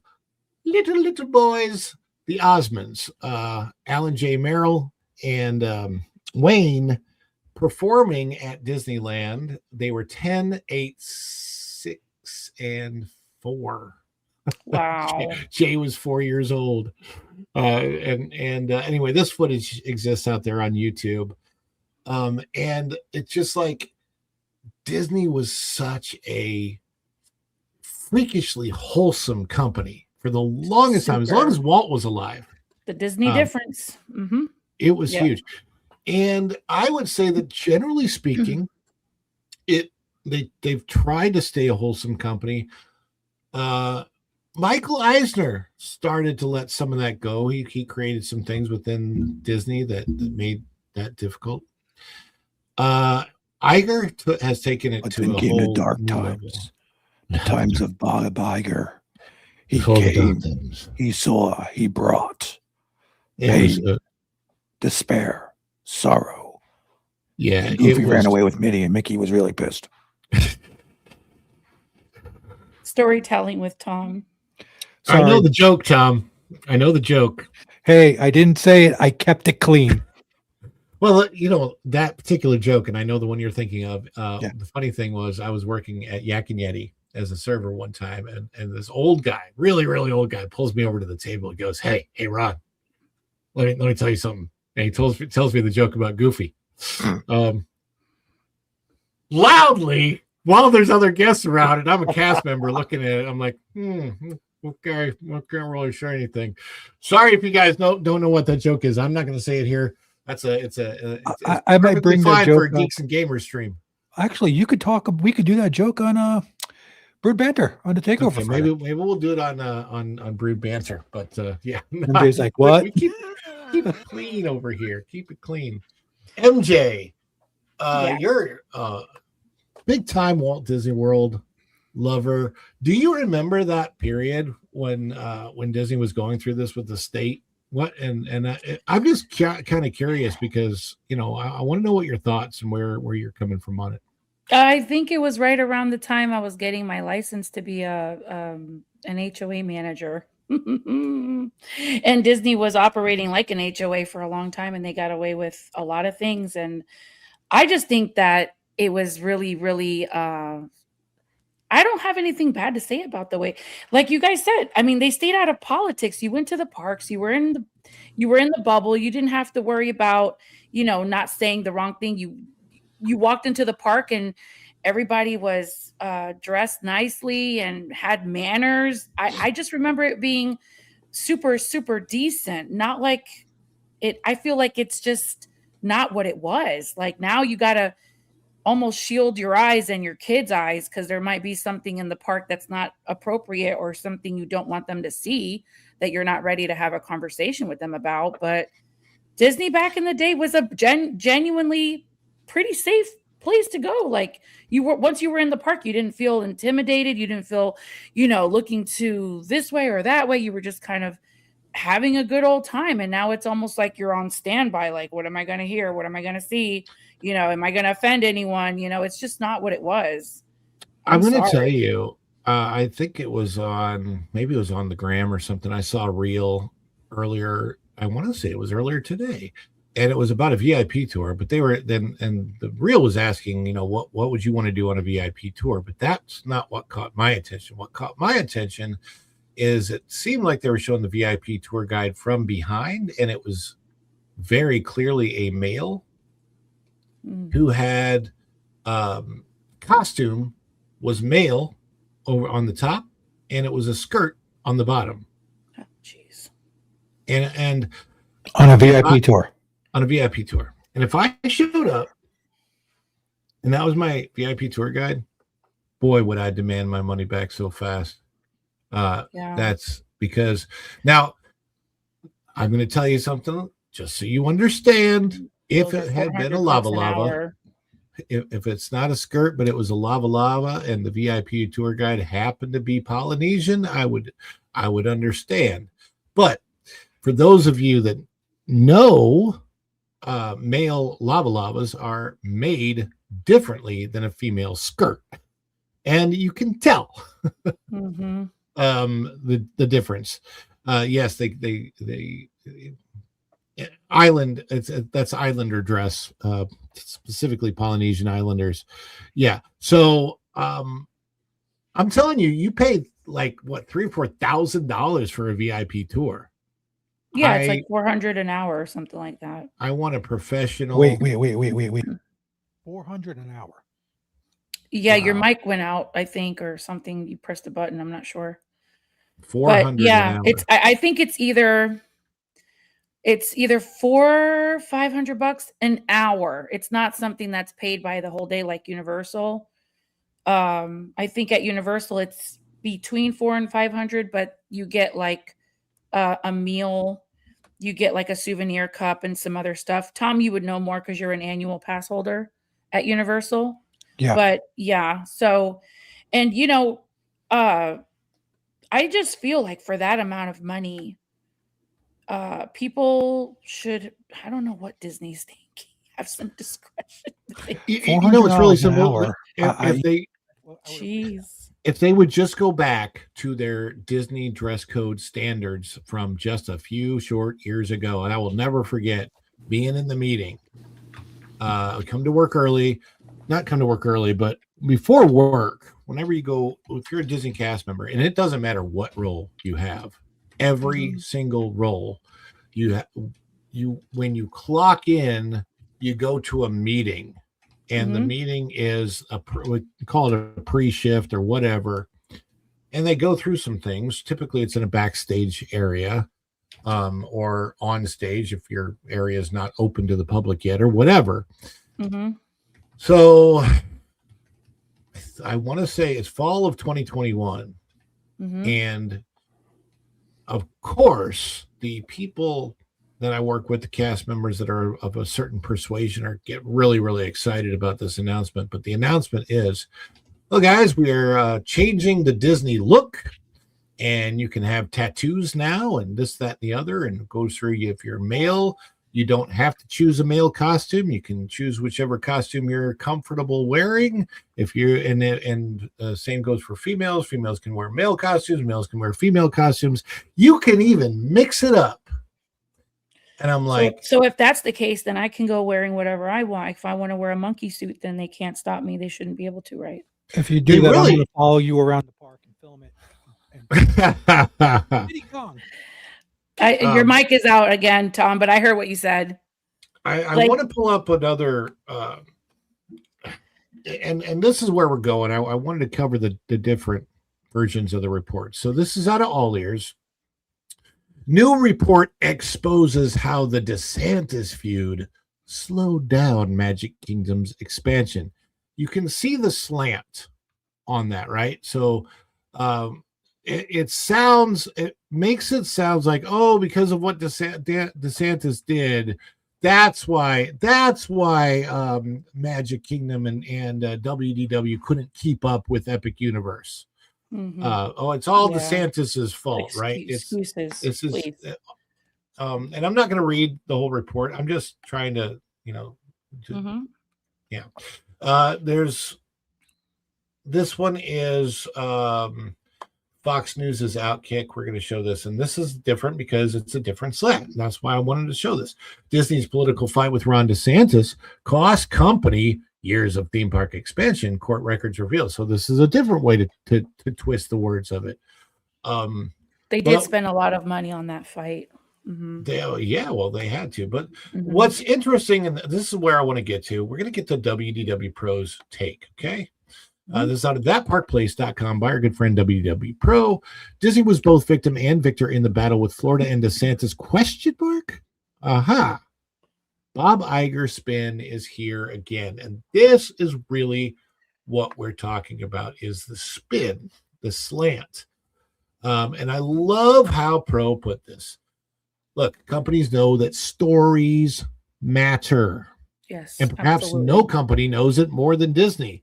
Little Boys, the Osmonds, Alan J. Merrill and Wayne performing at Disneyland. They were 10, 8, 6, and 4. Wow. Jay was 4 years old. Anyway, this footage exists out there on YouTube. And it's just like Disney was such a freakishly wholesome company for the longest time, as long as Walt was alive. The Disney difference. Mm-hmm. It was huge. And I would say that generally speaking, they've tried to stay a wholesome company. Michael Eisner started to let some of that go. He created some things within Disney that made that difficult. Iger has taken it to a whole dark new times. level. The times of Bob Iger. He Cold came, times. he saw, he brought It was, pain, despair, sorrow. Yeah, And Goofy ran away with Minnie, and Mickey was really pissed. Storytelling with Tom. I know the joke, Tom. I know the joke. Hey, I didn't say it. I kept it clean. Well, that particular joke, and I know the one you're thinking of. The funny thing was I was working at Yak and Yeti as a server one time, and this old guy, really, really old guy, pulls me over to the table and goes, Hey, Ron, let me tell you something. And he tells me the joke about Goofy. Loudly, while there's other guests around, and I'm a cast member looking at it, I'm like, okay, I can't really share anything. Sorry if you guys don't know what that joke is. I'm not going to say it here. I might bring that joke for a Geeks and Gamers stream. Actually, we could do that joke on Brood Banter on the Takeover. Okay, maybe we'll do it on Brood Banter. But yeah, MJ's like, what? We keep it clean over here. Keep it clean. MJ, you're big time Walt Disney World lover. Do you remember that period when Disney was going through this with the state? I'm just kind of curious because I want to know what your thoughts and where you're coming from on it. I think it was right around the time I was getting my license to be an HOA manager. And Disney was operating like an HOA for a long time, and they got away with a lot of things. And I just think that it was really, really I don't have anything bad to say about the way, like you guys said. I mean, they stayed out of politics. You went to the parks. You were in the bubble. You didn't have to worry about, not saying the wrong thing. You walked into the park and everybody was dressed nicely and had manners. I just remember it being super, super decent. Not like it. I feel like it's just not what it was. Like now you got to almost shield your eyes and your kids' eyes because there might be something in the park that's not appropriate or something you don't want them to see that you're not ready to have a conversation with them about. But Disney back in the day was a genuinely pretty safe place to go. Like you were, once you were in the park, you didn't feel intimidated. You didn't feel, looking to this way or that way. You were just kind of having a good old time. And now it's almost like you're on standby. Like, what am I going to hear? What am I going to see? Am I going to offend anyone? It's just not what it was. I'm going to tell you, I think it was maybe it was on the gram or something. I saw a reel earlier. I want to say it was earlier today, and it was about a VIP tour, but they were then, and the reel was asking, what would you want to do on a VIP tour? But that's not what caught my attention. What caught my attention is it seemed like they were showing the VIP tour guide from behind, and it was very clearly a male who had costume was male over on the top, and it was a skirt on the bottom. Oh, jeez. And on a VIP tour. On a VIP tour. And if I showed up and that was my VIP tour guide, boy, would I demand my money back so fast. That's because now I'm going to tell you something just so you understand. If it had been a lava, if it's not a skirt, but it was a lava, and the VIP tour guide happened to be Polynesian, I would understand. But for those of you that know, male lavas are made differently than a female skirt, and you can tell the difference. Yes, they island, that's islander dress, specifically Polynesian Islanders. Yeah. So I'm telling you, you paid like what, $3,000 or $4,000 for a VIP tour. Yeah, it's like $400 an hour or something like that. I want a professional. Wait. 400 an hour. Yeah, your mic went out, I think, or something. You pressed a button. I'm not sure. 400. Yeah, it's. I think it's either $400 or $500 an hour. It's not something that's paid by the whole day like Universal. I think at Universal it's between $400 and $500, but you get like a meal, you get like a souvenir cup and some other stuff. Tom, you would know more because you're an annual pass holder at Universal. Yeah. But yeah, so, and I just feel like for that amount of money, people should, I don't know what Disney's thinking, have some discretion. It's really simple. If they would just go back to their Disney dress code standards from just a few short years ago, and I will never forget being in the meeting, not come to work early, but before work, whenever you go, if you're a Disney cast member, and it doesn't matter what role you have, every single role when you clock in, you go to a meeting, and the meeting is we call it a pre-shift or whatever, and they go through some things. Typically it's in a backstage area, or on stage if your area is not open to the public yet or whatever. So I want to say it's fall of 2021. And of course, the people that I work with, the cast members that are of a certain persuasion, get really, really excited about this announcement. But the announcement is, well, guys, we're changing the Disney look, and you can have tattoos now and this, that, and the other. And it goes through you. If you're male, you don't have to choose a male costume. You can choose whichever costume you're comfortable wearing. If you're same goes for females. Females can wear male costumes. Males can wear female costumes. You can even mix it up. And I'm like, so if that's the case, then I can go wearing whatever I want. If I want to wear a monkey suit, then they can't stop me. They shouldn't be able to, right? If you do that, I'm going to follow you around the park and film it. Your mic is out again, Tom, but I heard what you said. I want to pull up another and this is where we're going. I wanted to cover the different versions of the report. So this is out of All Ears. New report exposes how the DeSantis feud slowed down Magic Kingdom's expansion. You can see the slant on that, right? So it makes it sound like, oh, because of what DeSantis did, that's why Magic Kingdom and WDW couldn't keep up with Epic Universe. It's all DeSantis's fault, right? Excuses, please. And I'm not going to read the whole report. I'm just trying to, there's this one is Fox News is Outkick. We're going to show this, and this is different because it's a different slant. That's why I wanted to show this. Disney's political fight with Ron DeSantis cost company years of theme park expansion, court records reveal. So this is a different way to twist the words of it. They did spend a lot of money on that fight. They had to. But what's interesting, and this is where I want to get to, we're going to get to WDW Pro's take, okay? This is out of thatparkplace.com by our good friend WDW Pro. Disney was both victim and victor in the battle with Florida and DeSantis, ? Aha. Bob Iger spin is here again. And this is really what we're talking about, is the spin, the slant. And I love how Pro put this. Look, companies know that stories matter. Yes. And perhaps no company knows it more than Disney.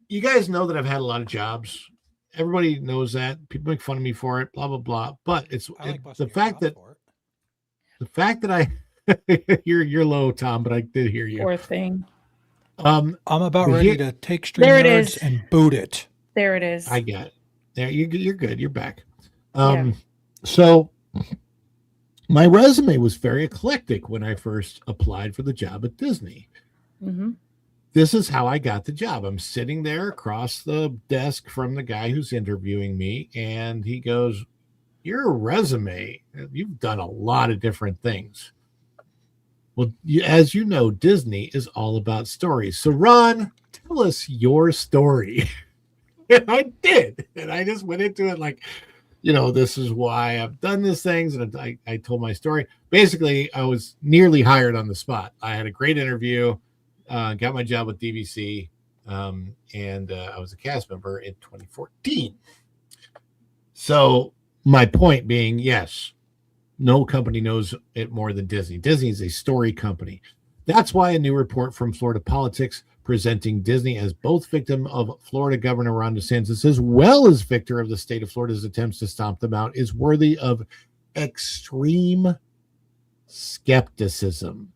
You guys know that I've had a lot of jobs. Everybody knows that. People make fun of me for it, blah, blah, blah. But the fact that I you're low, Tom, but I did hear you. Poor thing. I'm about ready to take StreamYards and boot it. There it is. I got it. There, you're good. You're back. So my resume was very eclectic when I first applied for the job at Disney. This is how I got the job. I'm sitting there across the desk from the guy who's interviewing me, and he goes, "Your resume, you've done a lot of different things." Well, as you know, Disney is all about stories. So, Ron, tell us your story. And I did. And I just went into it like, this is why I've done these things. And I told my story. Basically, I was nearly hired on the spot. I had a great interview, got my job with DVC, and I was a cast member in 2014. So my point being, yes, no company knows it more than Disney. Disney is a story company. That's why a new report from Florida Politics presenting Disney as both victim of Florida Governor Ron DeSantis as well as victor of the state of Florida's attempts to stomp them out is worthy of extreme skepticism.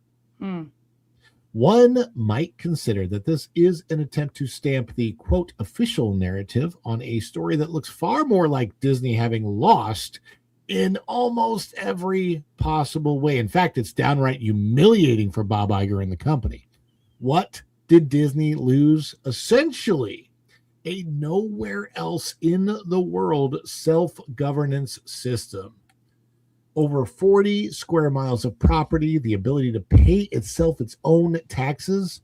One might consider that this is an attempt to stamp the, quote, official narrative on a story that looks far more like Disney having lost in almost every possible way. In fact, it's downright humiliating for Bob Iger and the company. What did Disney lose? Essentially, a nowhere else in the world self-governance system. Over 40 square miles of property, the ability to pay itself its own taxes,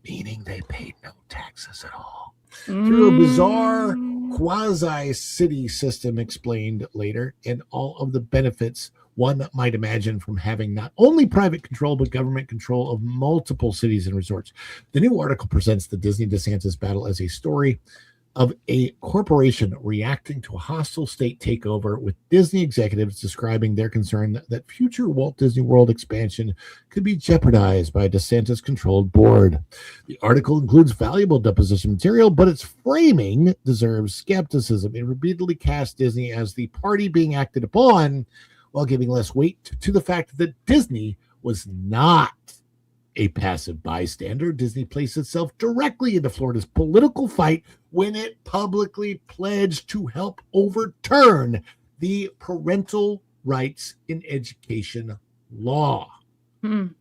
meaning they paid no taxes at all. Through a bizarre quasi-city system explained later, and all of the benefits one might imagine from having not only private control, but government control of multiple cities and resorts. The new article presents the Disney-DeSantis battle as a story of a corporation reacting to a hostile state takeover, with Disney executives describing their concern that future Walt Disney World expansion could be jeopardized by a DeSantis-controlled board. The article includes valuable deposition material, but its framing deserves skepticism. It repeatedly casts Disney as the party being acted upon, while giving less weight to the fact that Disney was not a passive bystander. Disney placed itself directly into Florida's political fight when it publicly pledged to help overturn the parental rights in education law.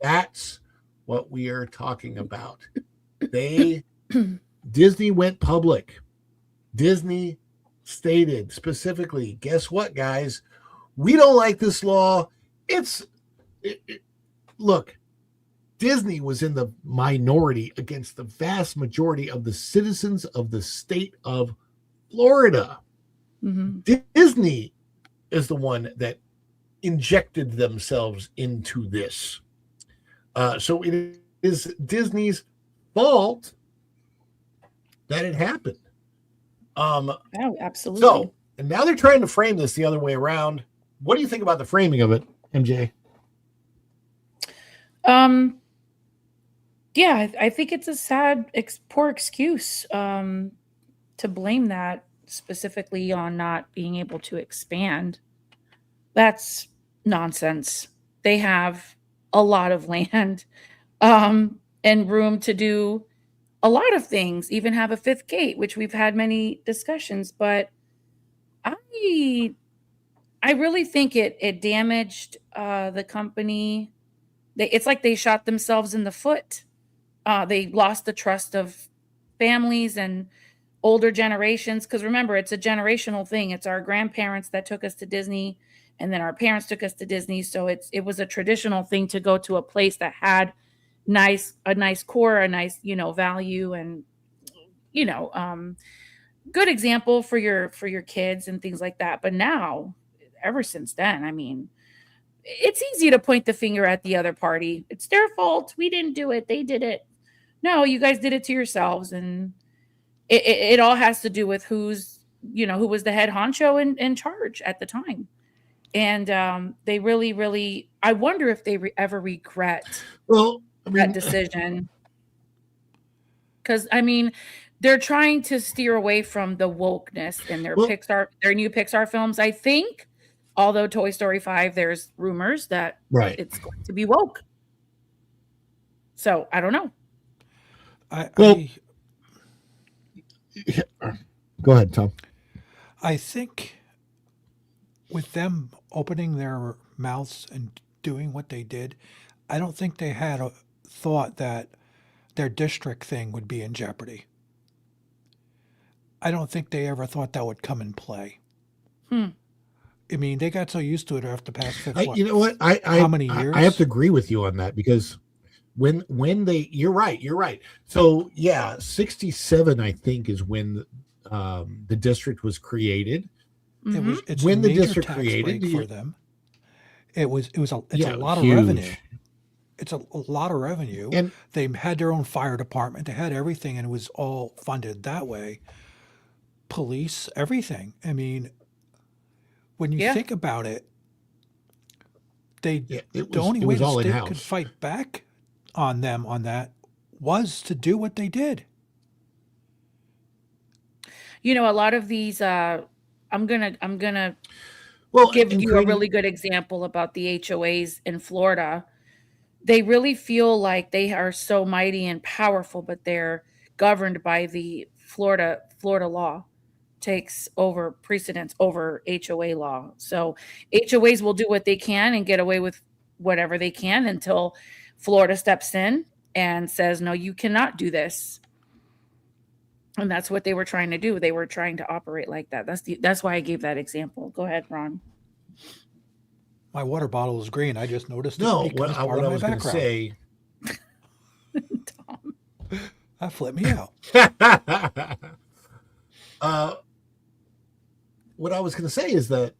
That's what we are talking about. Disney went public. Disney stated specifically, guess what, guys? We don't like this law. Look, Disney was in the minority against the vast majority of the citizens of the state of Florida. Disney is the one that injected themselves into this. So it is Disney's fault that it happened. Oh, absolutely. So, and now they're trying to frame this the other way around. What do you think about the framing of it, MJ? Yeah, I think it's a sad, poor excuse to blame that specifically on not being able to expand. That's nonsense. They have a lot of land and room to do a lot of things, even have a fifth gate, which we've had many discussions. But I really think it damaged the company. It's like they shot themselves in the foot. They lost the trust of families and older generations. Because remember, it's a generational thing. It's our grandparents that took us to Disney, and then our parents took us to Disney. So it was a traditional thing to go to a place that had a nice core, a nice, value, and good example for your kids and things like that. But now, ever since then, I mean, it's easy to point the finger at the other party. It's their fault. We didn't do it. They did it. No, you guys did it to yourselves. And it all has to do with who was the head honcho in charge at the time. And they really, really, I wonder if they ever regret that decision. Because, I mean, they're trying to steer away from the wokeness in their new Pixar films, I think. Although Toy Story 5, there's rumors that it's going to be woke. So I don't know. Go ahead, Tom. I think with them opening their mouths and doing what they did, I don't think they had a thought that their district thing would be in jeopardy. I don't think they ever thought that would come in play. I mean, they got so used to it after the past you know what? How many years? I have to agree with you on that, because when you're right. So yeah, 1967, I think, is when the district was created. It's when a the major district tax created break for them. It's a lot of huge revenue. It's a lot of revenue. And they had their own fire department. They had everything, and it was all funded that way. Police, everything. I mean, when you think about it, the only way the state could fight back on them on that was to do what they did. A lot of these, I'm gonna give you a really good example about the HOAs in Florida. They really feel like they are so mighty and powerful, but they're governed by the Florida law. Takes over precedence over HOA law. So HOAs will do what they can and get away with whatever they can until Florida steps in and says, no, you cannot do this. And that's what they were trying to do. They were trying to operate like that. That's why I gave that example. Go ahead, Ron. My water bottle is green. I just noticed. No, what I was going to say. Tom, that flipped me out. What I was going to say is that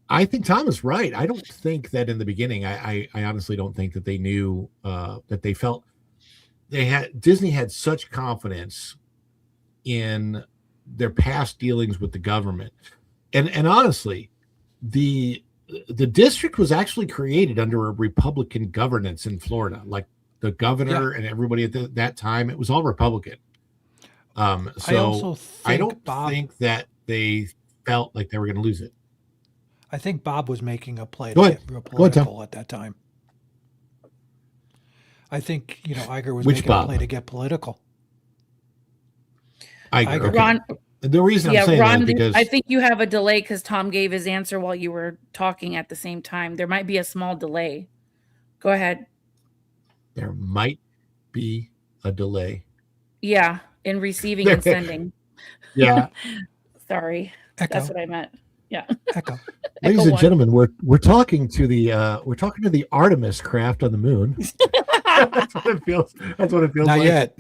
I think Tom is right. I don't think that in the beginning, I honestly don't think that they knew that they felt Disney had such confidence in their past dealings with the government. And honestly, the district was actually created under a Republican governance in Florida. Like the governor and everybody at that time, it was all Republican. So I don't think that they felt like they were going to lose it. I think Bob was making a play to get real political at that time. I think, Iger was making a play to get political. Iger. Okay. Ron, the reason I'm saying Ron, that is because I think you have a delay because Tom gave his answer while you were talking at the same time. There might be a small delay. Go ahead. There might be a delay. Yeah, in receiving and sending. Yeah. Sorry. Echo. That's what I meant. Yeah. Echo. Ladies and gentlemen, we're talking to the Artemis craft on the moon. That's what it feels. That's what it feels Not like. yet.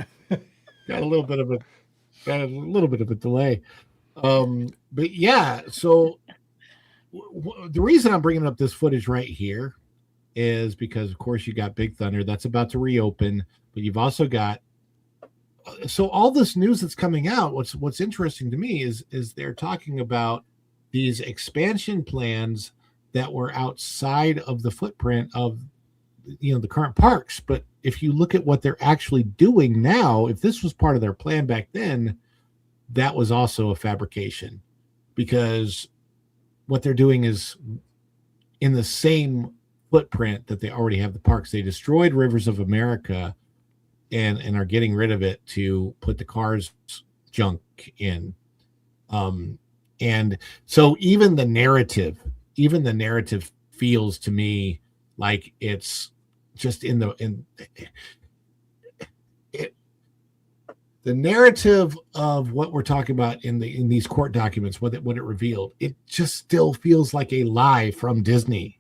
Got a little bit of a delay. But yeah, so the reason I'm bringing up this footage right here is because, of course, you got Big Thunder that's about to reopen, but you've also got all this news that's coming out. What's interesting to me is they're talking about these expansion plans that were outside of the footprint of the current parks. But if you look at what they're actually doing now, if this was part of their plan back then, that was also a fabrication, because what they're doing is in the same footprint that they already have the parks. They destroyed Rivers of America and are getting rid of it to put the Cars junk in. And so even the narrative feels to me like it's just the narrative of what we're talking about in these court documents, what it revealed, it just still feels like a lie from Disney,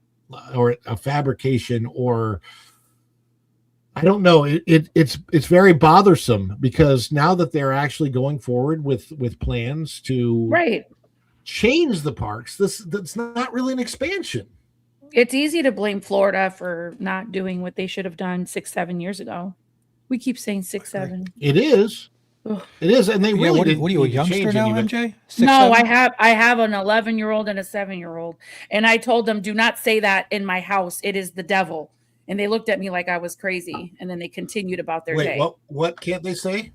or a fabrication, or I don't know. It's very bothersome, because now that they're actually going forward with plans to change the parks, that's not really an expansion. It's easy to blame Florida for not doing what they should have done 6-7 years ago. We keep saying 6-7. It is. Ugh. It is, and they really didn't. What are you, a youngster now, MJ? 6, no, 7? I have an 11-year-old and a 7-year-old, and I told them, do not say that in my house. It is the devil. And they looked at me like I was crazy, and then they continued about their day. What can't they say?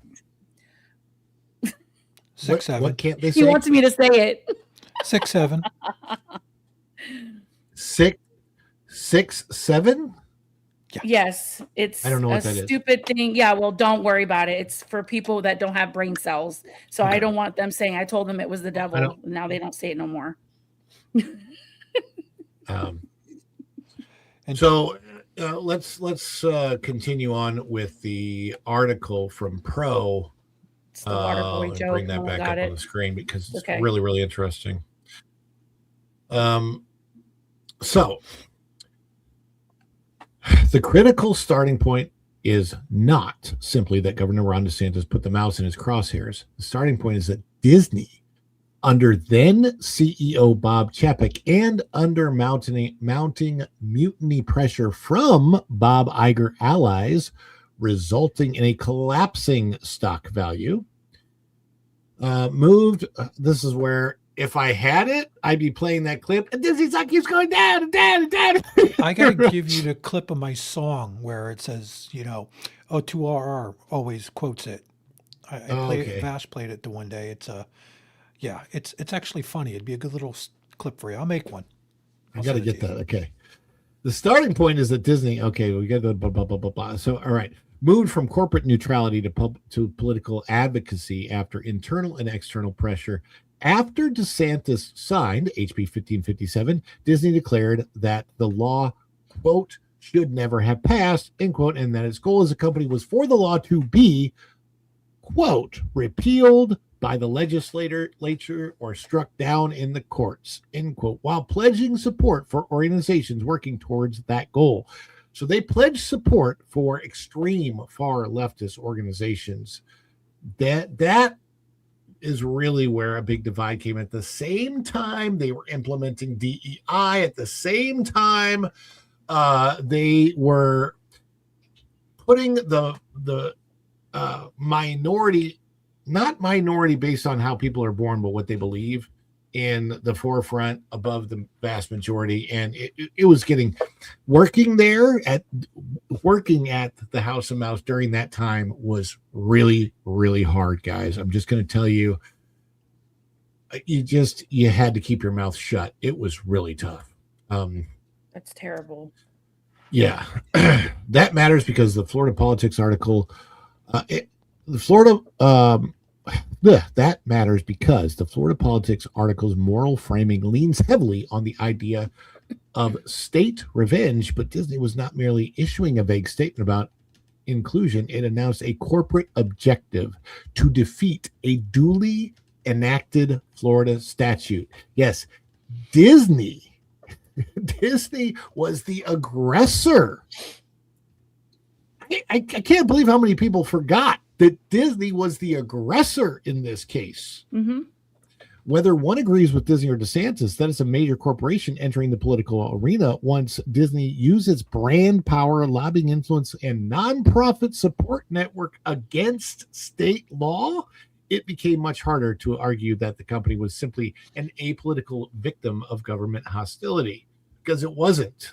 6, 7. What can't they say? He wants me to say it. 6, 7. 6, 7. Yeah. Yes, it's I don't know what a that is. stupid thing. Yeah, well, don't worry about it. It's for people that don't have brain cells. So I don't want them saying, I told them it was the devil. Now they don't say it no more. So let's continue on with the article from Pro. It's the water boy joke. Bring that back up on the screen, because it's Okay. really, really interesting. So the critical starting point is not simply that Governor Ron DeSantis put the mouse in his crosshairs. The starting point is that Disney, under then CEO Bob Chapek, and under mounting mutiny pressure from Bob Iger allies, resulting in a collapsing stock value, moved. This is where, if I had it, I'd be playing that clip, and Disney stock keeps going down and down and down. I gotta give you the clip of my song where it says, O2RR always quotes it. I played it. Vash played it the one day. It's actually funny. It'd be a good little clip for you. I'll make one. I got to get that. Okay. The starting point is that Disney. Okay, we got the blah blah blah blah blah. So, all right, moved from corporate neutrality to political advocacy after internal and external pressure. After DeSantis signed HB 1557, Disney declared that the law, quote, should never have passed, end quote, and that its goal as a company was for the law to be, quote, repealed by the legislature or struck down in the courts, end quote, while pledging support for organizations working towards that goal. So they pledged support for extreme far leftist organizations. That is really where a big divide came. At the same time they were implementing DEI, at the same time they were putting the minority, not minority based on how people are born, but what they believe, in the forefront above the vast majority. And it was working at the House of Mouse during that time was really, really hard, guys. I'm just going to tell you, you had to keep your mouth shut. It was really tough. That's terrible. Yeah. That matters because the Florida Politics article, that matters because the Florida Politics article's moral framing leans heavily on the idea of state revenge, but Disney was not merely issuing a vague statement about inclusion. It announced a corporate objective to defeat a duly enacted Florida statute. Yes, Disney was the aggressor. I can't believe how many people forgot that Disney was the aggressor in this case. Mm-hmm. Whether one agrees with Disney or DeSantis, that is a major corporation entering the political arena once Disney used its brand power, lobbying influence, and nonprofit support network against state law. It became much harder to argue that the company was simply an apolitical victim of government hostility, because it wasn't.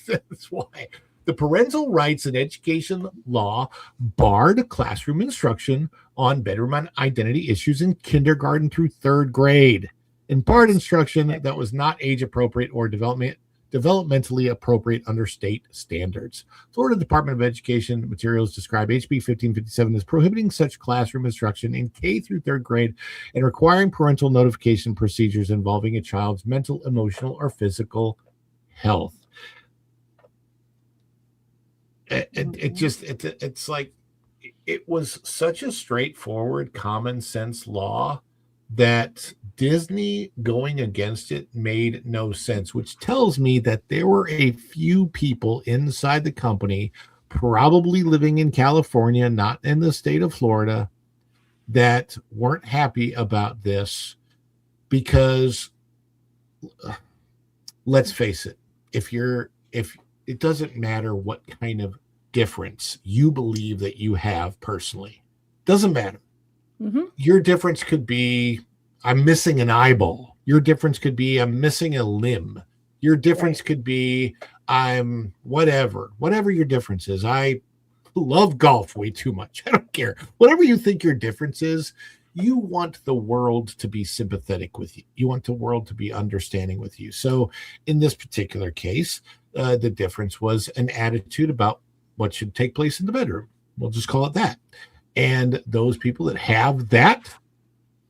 That's why. The parental rights and education law barred classroom instruction on bedroom identity issues in kindergarten through third grade, and barred instruction that was not age appropriate or developmentally appropriate under state standards. Florida Department of Education materials describe HB 1557 as prohibiting such classroom instruction in K through third grade and requiring parental notification procedures involving a child's mental, emotional, or physical health. It's like it was such a straightforward, common sense law that Disney going against it made no sense, which tells me that there were a few people inside the company, probably living in California, not in the state of Florida, that weren't happy about this, because let's face it, if it doesn't matter what kind of difference you believe that you have personally. Doesn't matter. Mm-hmm. Your difference could be, I'm missing an eyeball. Your difference could be, I'm missing a limb. Your difference could be, I'm whatever your difference is. I love golf way too much. I don't care. Whatever you think your difference is, you want the world to be sympathetic with you. You want the world to be understanding with you. So in this particular case, the difference was an attitude about what should take place in the bedroom. We'll just call it that. And those people that have that,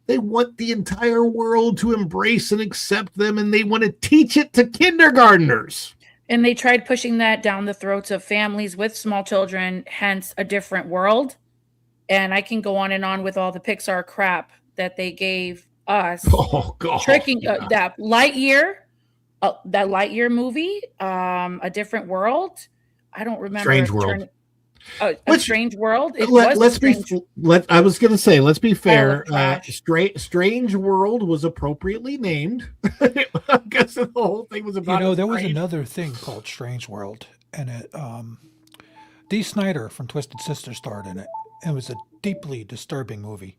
they want the entire world to embrace and accept them, and they want to teach it to kindergartners. And they tried pushing that down the throats of families with small children, hence A Different World. And I can go on and on with all the Pixar crap that they gave us. Oh, God. Tricking that Lightyear movie, A Different World. I don't remember. Strange World. A Strange World. I was going to say, let's be fair. Strange World was appropriately named. I guess the whole thing was about. There was another thing called Strange World, and it Dee Snider from Twisted Sister starred in it. It was a deeply disturbing movie.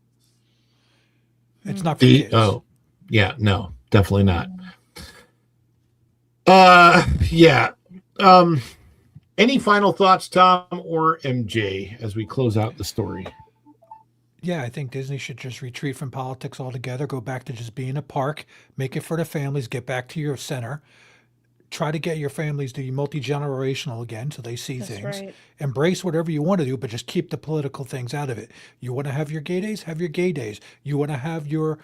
It's not for kids. Oh, yeah, no, definitely not. Yeah. Any final thoughts, Tom or MJ, as we close out the story? Yeah, I think Disney should just retreat from politics altogether, go back to just being a park, make it for the families, get back to your center, try to get your families to be multi-generational again so they see things. Right. Embrace whatever you want to do, but just keep the political things out of it. You want to have your gay days? Have your gay days. You want to have your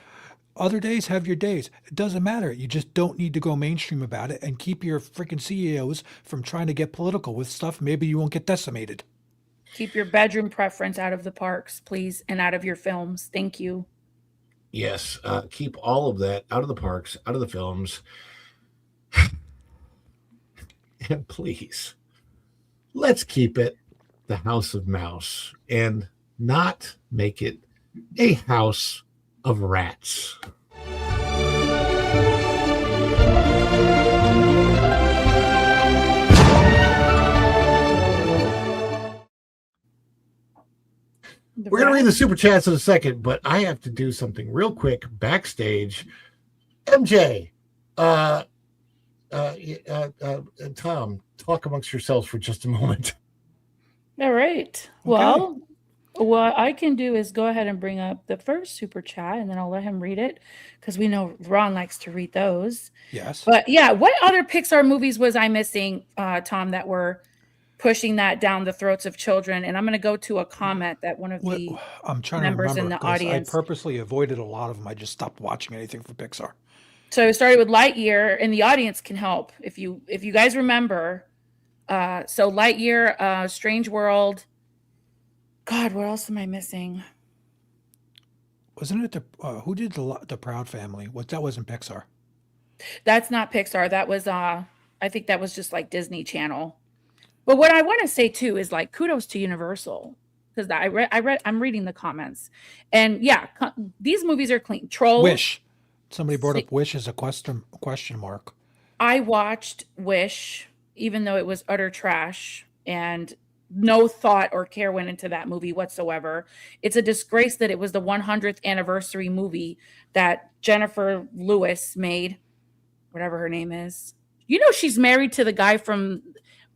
other days? Have your days. It doesn't matter. You just don't need to go mainstream about it, and keep your freaking CEOs from trying to get political with stuff. Maybe you won't get decimated. Keep your bedroom preference out of the parks, please, and out of your films. Thank you. Yes, keep all of that out of the parks, out of the films. And please, let's keep it the House of Mouse and not make it a house of rats. We're going to read the super chats in a second, but I have to do something real quick backstage. MJ, Tom, talk amongst yourselves for just a moment. All right. Well, what I can do is go ahead and bring up the first super chat, and then I'll let him read it, because we know Ron likes to read those. Yes. But yeah, what other Pixar movies was I missing, Tom, that were pushing that down the throats of children? And I'm going to go to a comment that one of the members in the audience. I purposely avoided a lot of them. I just stopped watching anything for Pixar. So it started with Lightyear, and the audience can help if you guys remember. So Lightyear, Strange World. God, what else am I missing? Wasn't it who did the Proud Family? That wasn't Pixar. That's not Pixar. That was I think that was just like Disney Channel. But what I want to say too is like kudos to Universal, because I'm reading the comments, and yeah, these movies are clean. Trolls. Wish. Somebody brought up Wish as a question mark. I watched Wish, even though it was utter trash, and no thought or care went into that movie whatsoever. It's a disgrace that it was the 100th anniversary movie that Jennifer Lewis made, whatever her name is. You know, she's married to the guy from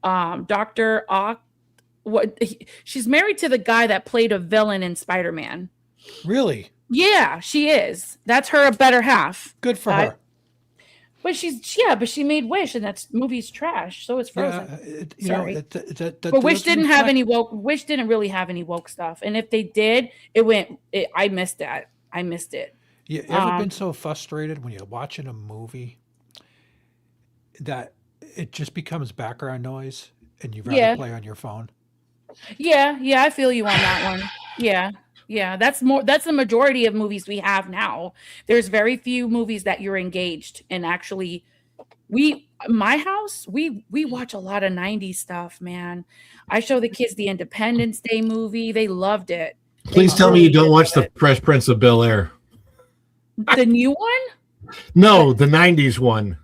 Dr. Ock. She's married to the guy that played a villain in Spider-Man. Really? Yeah, she is. That's her better half. Good for her. But she made Wish, and that movie's trash. So it's Frozen. Sorry. But Wish didn't have any woke. Wish didn't really have any woke stuff. And if they did, I missed that. I missed it. You ever been so frustrated when you're watching a movie that it just becomes background noise, and you'd rather play on your phone? Yeah, I feel you on that one. Yeah, that's the majority of movies we have now. There's very few movies that you're engaged in. Actually, my house, we watch a lot of 90s stuff, man. I show the kids the Independence Day movie. They loved it. Please tell me you don't watch The Fresh Prince of Bel-Air. The new one? No, the 90s one.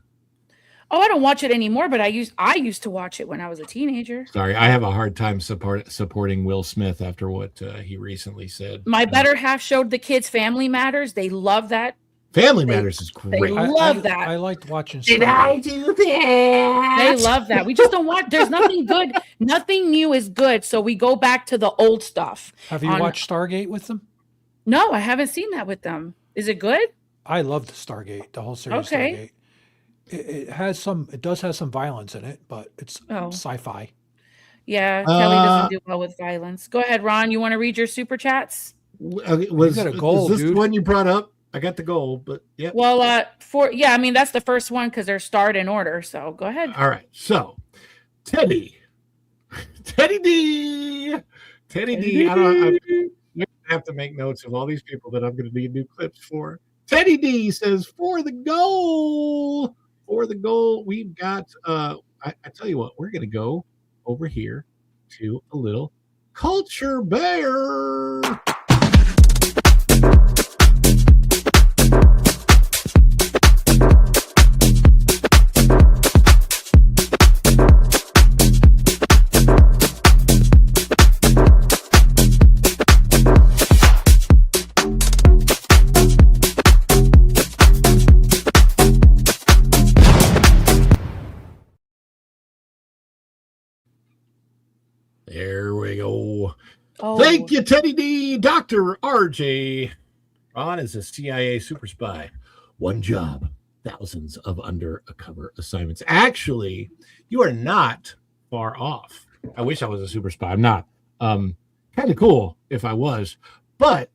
Oh, I don't watch it anymore, but I used to watch it when I was a teenager. Sorry, I have a hard time supporting Will Smith after what he recently said. My better half showed the kids Family Matters. They love that. Family Matters is great. They love that. I liked watching. Did I do that? They love that. We just don't watch. There's nothing good. Nothing new is good. So we go back to the old stuff. Have you watched Stargate with them? No, I haven't seen that with them. Is it good? I love the Stargate, the whole series. Okay. Stargate. It does have some violence in it, but it's sci-fi. Yeah, Kelly doesn't do well with violence. Go ahead, Ron. You want to read your super chats? Was got a goal, is this dude. the one you brought up? I got the goal, but yeah. Well, I mean that's the first one because they're starred in order. So go ahead. All right. So Teddy D. I have to make notes of all these people that I'm going to need new clips for. Teddy D says, for the goal, we've got, I tell you what, we're going to go over here to a little Culture Bear. There we go. Oh. Thank you, Teddy D. Dr. RJ. Ron is a CIA super spy. One job, thousands of undercover assignments. Actually, you are not far off. I wish I was a super spy. I'm not. Kind of cool if I was. But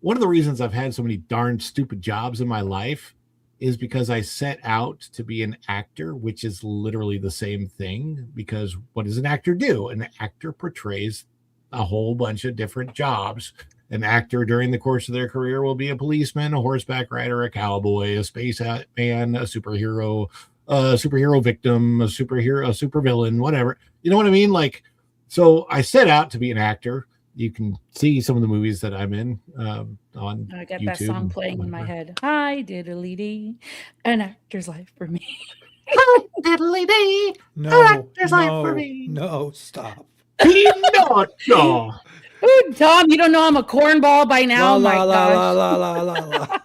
one of the reasons I've had so many darn stupid jobs in my life is because I set out to be an actor, which is literally the same thing. Because what does an actor do? An actor portrays a whole bunch of different jobs. An actor during the course of their career will be a policeman, a horseback rider, a cowboy, a space man, a superhero victim, a supervillain, whatever. You know what I mean? Like, so I set out to be an actor. You can see some of the movies that I'm in on I got YouTube that song playing in my head. Hi, diddly-dee, an actor's life for me. Diddly-dee, No, an actor's life for me. No, stop. No. Ooh, Tom, you don't know I'm a cornball by now? La, My la, gosh. la, la, la, la, la.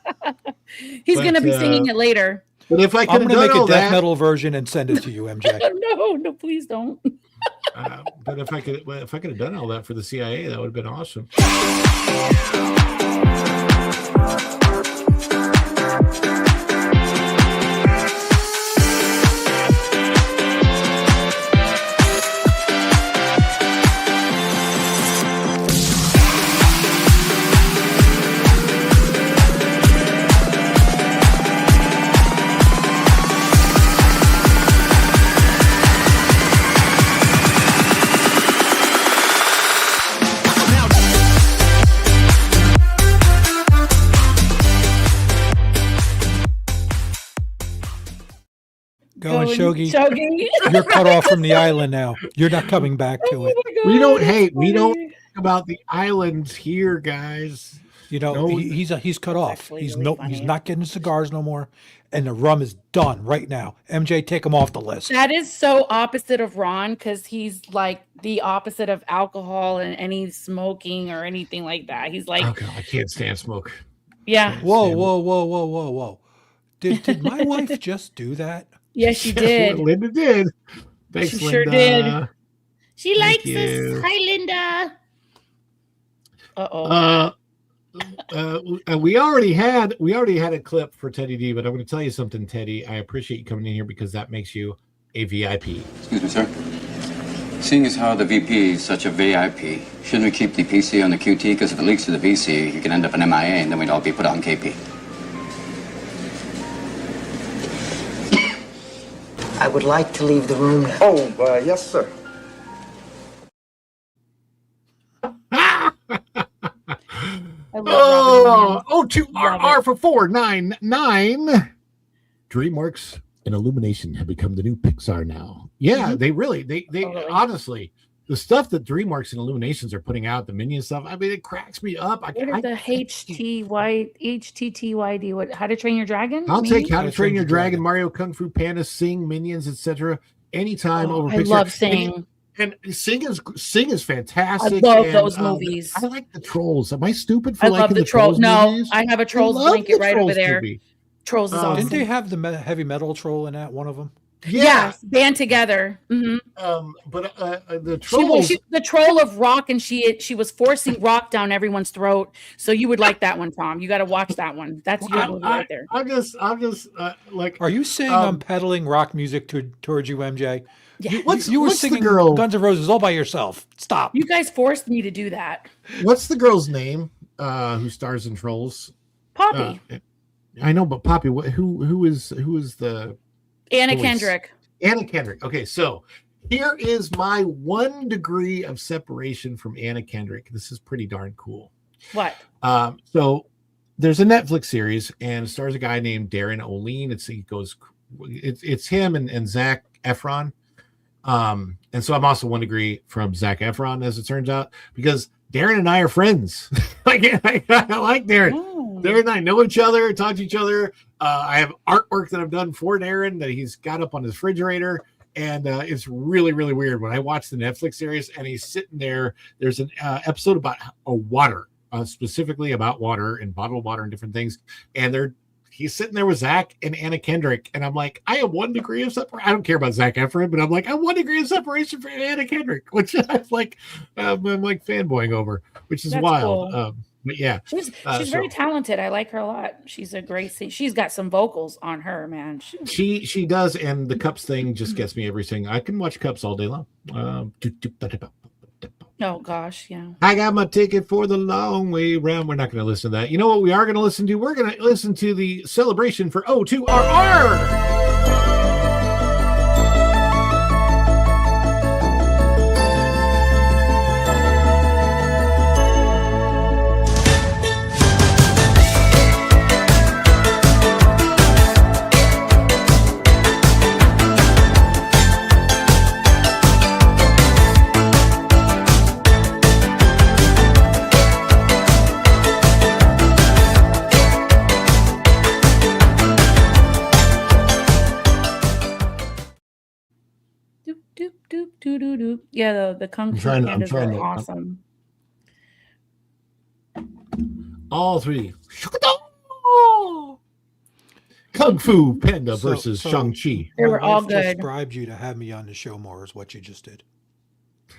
He's going to be singing it later. But if I I'm could going have to done make a all death that, metal version and send it to you, MJ. No, please don't. but if I could have done all that for the CIA, that would have been awesome. going, Shogi. You're cut off from the island now. You're not coming back to it. We don't. Hey, we don't talk about the islands here, guys. You know, he's cut off. He's not getting cigars no more, and the rum is done right now. MJ, take him off the list. That is so opposite of Ron, because he's like the opposite of alcohol and any smoking or anything like that. He's like, oh God, I can't stand smoke. Yeah. Whoa. Did my wife just do that? Yes, she did. Linda did. Thanks, she Linda. Sure did. She Thank likes you. us. Hi, Linda. We already had a clip for Teddy D, but I'm going to tell you something, Teddy. I appreciate you coming in here because that makes you a VIP. Excuse me, sir. Seeing as how the VP is such a VIP, shouldn't we keep the PC on the QT? Because if it leaks to the VC, you can end up an MIA, and then we'd all be put on KP. I would like to leave the room now. Oh, yes, sir. To R for 499. DreamWorks and Illumination have become the new Pixar now. Yeah, they honestly, the stuff that DreamWorks and Illuminations are putting out, the Minion stuff, I mean, it cracks me up. What is the HTTYD? What? How to Train Your Dragon? I'll take How to Train Your Dragon, Mario, Kung Fu Panda, Sing, Minions, etc. Anytime over Pixar. I love Sing. And Sing is fantastic. I love those movies. I like the Trolls. Am I stupid for I liking love the Trolls? No, I have a Trolls blanket right over there. Movie. Trolls is awesome. Didn't they have the heavy metal troll in that, one of them? Yes, band together. Mm-hmm. But the Trolls, she the troll of rock, and she was forcing rock down everyone's throat. So you would like that one, Tom. You got to watch that one. That's your movie right there. I'm just like. Are you saying I'm peddling rock music towards you, MJ? Yeah. You were singing Guns N' Roses all by yourself. Stop. You guys forced me to do that. What's the girl's name who stars in Trolls? Poppy. I know, but Poppy, who is the Anna voice? Kendrick. Anna Kendrick. Okay, so here is my 1 degree of separation from Anna Kendrick. This is pretty darn cool. What? So there's a Netflix series and it stars a guy named Darren O'Lean. It's him and Zac Efron. And so I'm also 1 degree from Zac Efron, as it turns out, because Darren and I are friends. I like Darren. Oh. Darren and I know each other, talk to each other. I have artwork that I've done for Darren that he's got up on his refrigerator. And it's really, really weird. When I watch the Netflix series and he's sitting there, there's an episode about water, specifically about water and bottled water and different things. And he's sitting there with Zach and Anna Kendrick. And I'm like, I have 1 degree of separation. I don't care about Zac Efron, but I'm like, I'm 1 degree of separation from Anna Kendrick, which I'm like fanboying over, which is That's wild. Cool. But yeah, she's very talented. I like her a lot. She's a great. She's got some vocals on her, man. She does, and the Cups thing just gets me every single. I can watch Cups all day long. Oh gosh, yeah. I got my ticket for the long way round. We're not going to listen to that. You know what we are going to listen to? We're going to listen to the celebration for O2RR. Yeah, the Kung Fu Pandas are awesome. All 3. Kung Fu Panda versus Shang-Chi. They were all good. Just bribed you to have me on the show more is what you just did.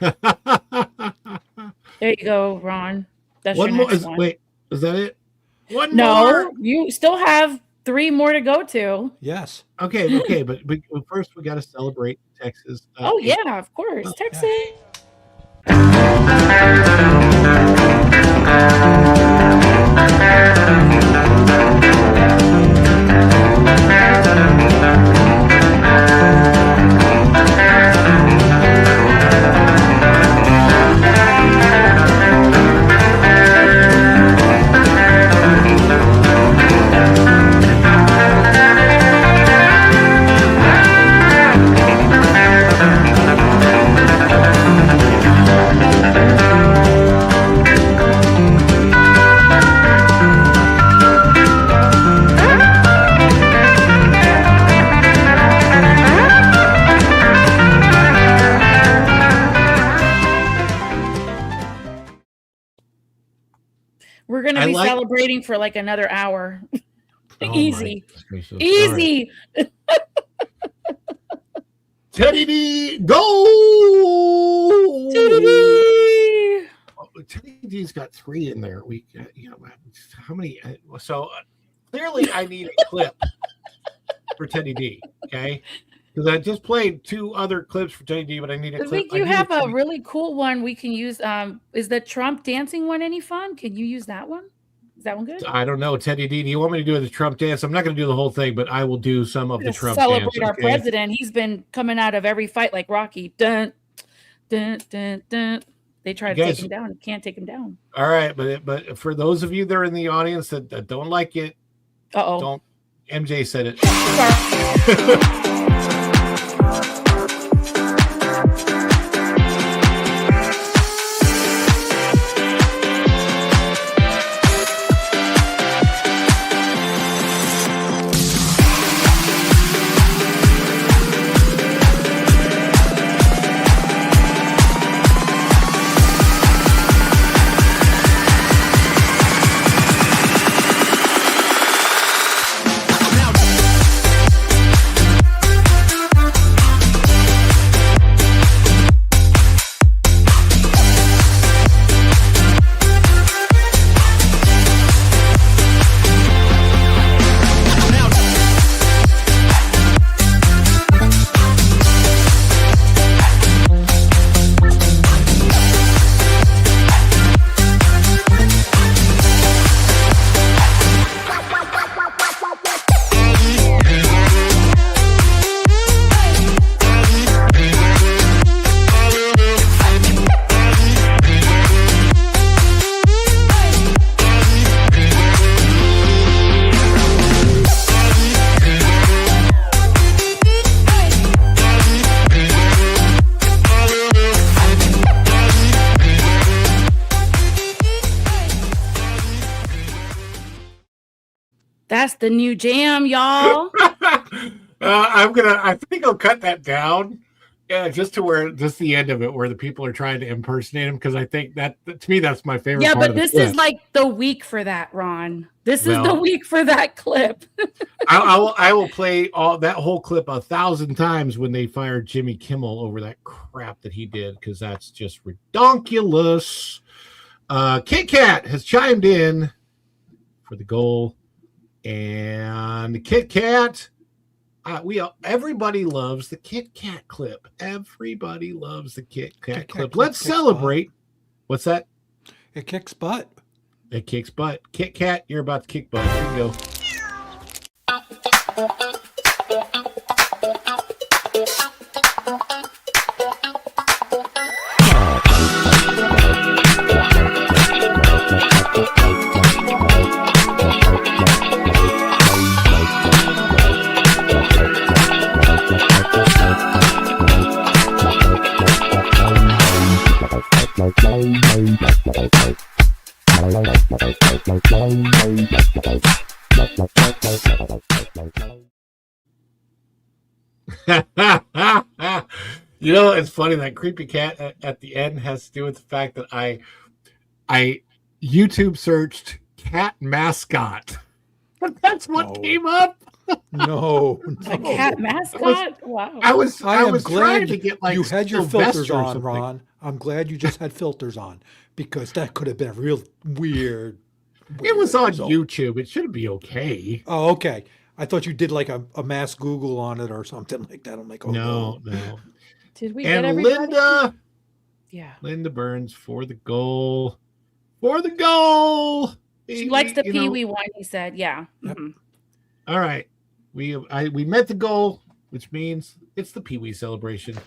There you go, Ron. That's one your more. next one. Wait, is that it? One more? more? You still have 3 more to go to. Yes. Okay, but first we got to celebrate Texas. Oh yeah, of course, Texas. Yeah. celebrating for like another hour. Easy. Easy. Teddy D, go! Teddy D! Teddy D's got 3 in there. How many? So clearly I need a clip for Teddy D, okay? Because I just played 2 other clips for Teddy D, but I need a clip. I think you have a really cool one we can use. Is the Trump dancing one any fun? Can you use that one? Is that one good? I don't know. Teddy D, do you want me to do the Trump dance? I'm not going to do the whole thing, but I will do some of the Trump dance. Celebrate our president. He's been coming out of every fight like Rocky. Dun, dun, dun, dun. They try to take him down. You can't take him down. All right, but for those of you that are in the audience that don't like it, don't. MJ said it. That's the new jam, y'all. I think I'll cut that down. Yeah, just the end of it where the people are trying to impersonate him, because I think that to me that's my favorite. Yeah, part but of the this clip. is like the week for that, Ron. This is the week for that clip. I will play that whole clip 1,000 times when they fired Jimmy Kimmel over that crap that he did, because that's just redonkulous. Kit Kat has chimed in for the goal. And the Kit Kat, everybody loves the Kit Kat clip. Everybody loves the Kit Kat clip. Let's celebrate. What's that? It kicks butt. It kicks butt. Kit Kat, you're about to kick butt. Here you go. You know, it's funny that creepy cat at the end has to do with the fact that I YouTube searched cat mascot. But that's what came up. No. A cat mascot? Wow. I was glad trying to get you had your filters on, Ron. I'm glad you just had filters on, because that could have been a real weird. It was on YouTube. It should be okay. Oh, okay. I thought you did like a mass Google on it or something like that. I'm like, oh no. Did we and get everybody? Linda? Yeah. Linda Burns for the goal. For the goal. She likes the Pee Wee one, he said. Yeah. Yep. Mm-hmm. All right. We met the goal, which means it's the Pee Wee celebration.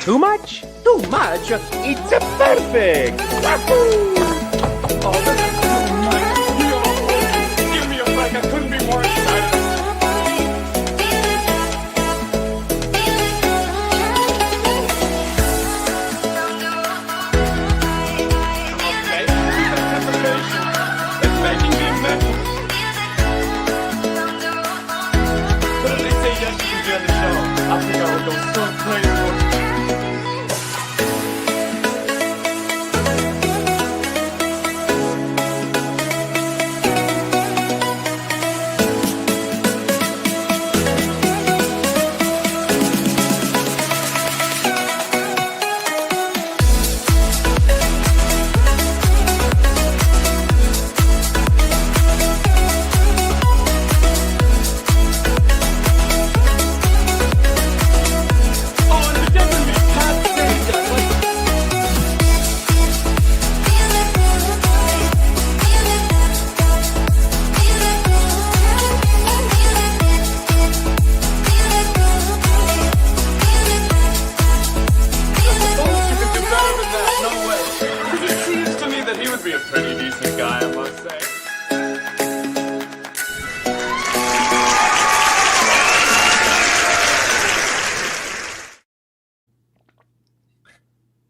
Too much? Too much? It's a perfect! Wahoo! Oh, that's too much. Give me a break. I couldn't be more excited. Okay, it's making me mental. on the show. I think I would go so crazy.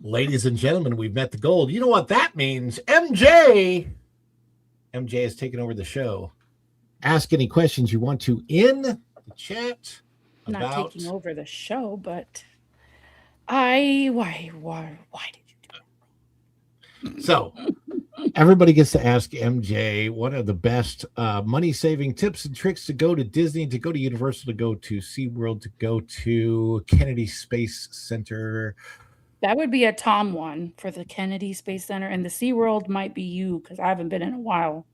Ladies and gentlemen, we've met the gold. You know what that means? MJ has taken over the show. Ask any questions you want to in the chat. Not taking over the show, but why did you do that? So everybody gets to ask MJ what are the best money-saving tips and tricks to go to Disney, to go to Universal, to go to SeaWorld, to go to Kennedy Space Center. That would be a Tom one for the Kennedy Space Center, and the SeaWorld might be you because I haven't been in a while.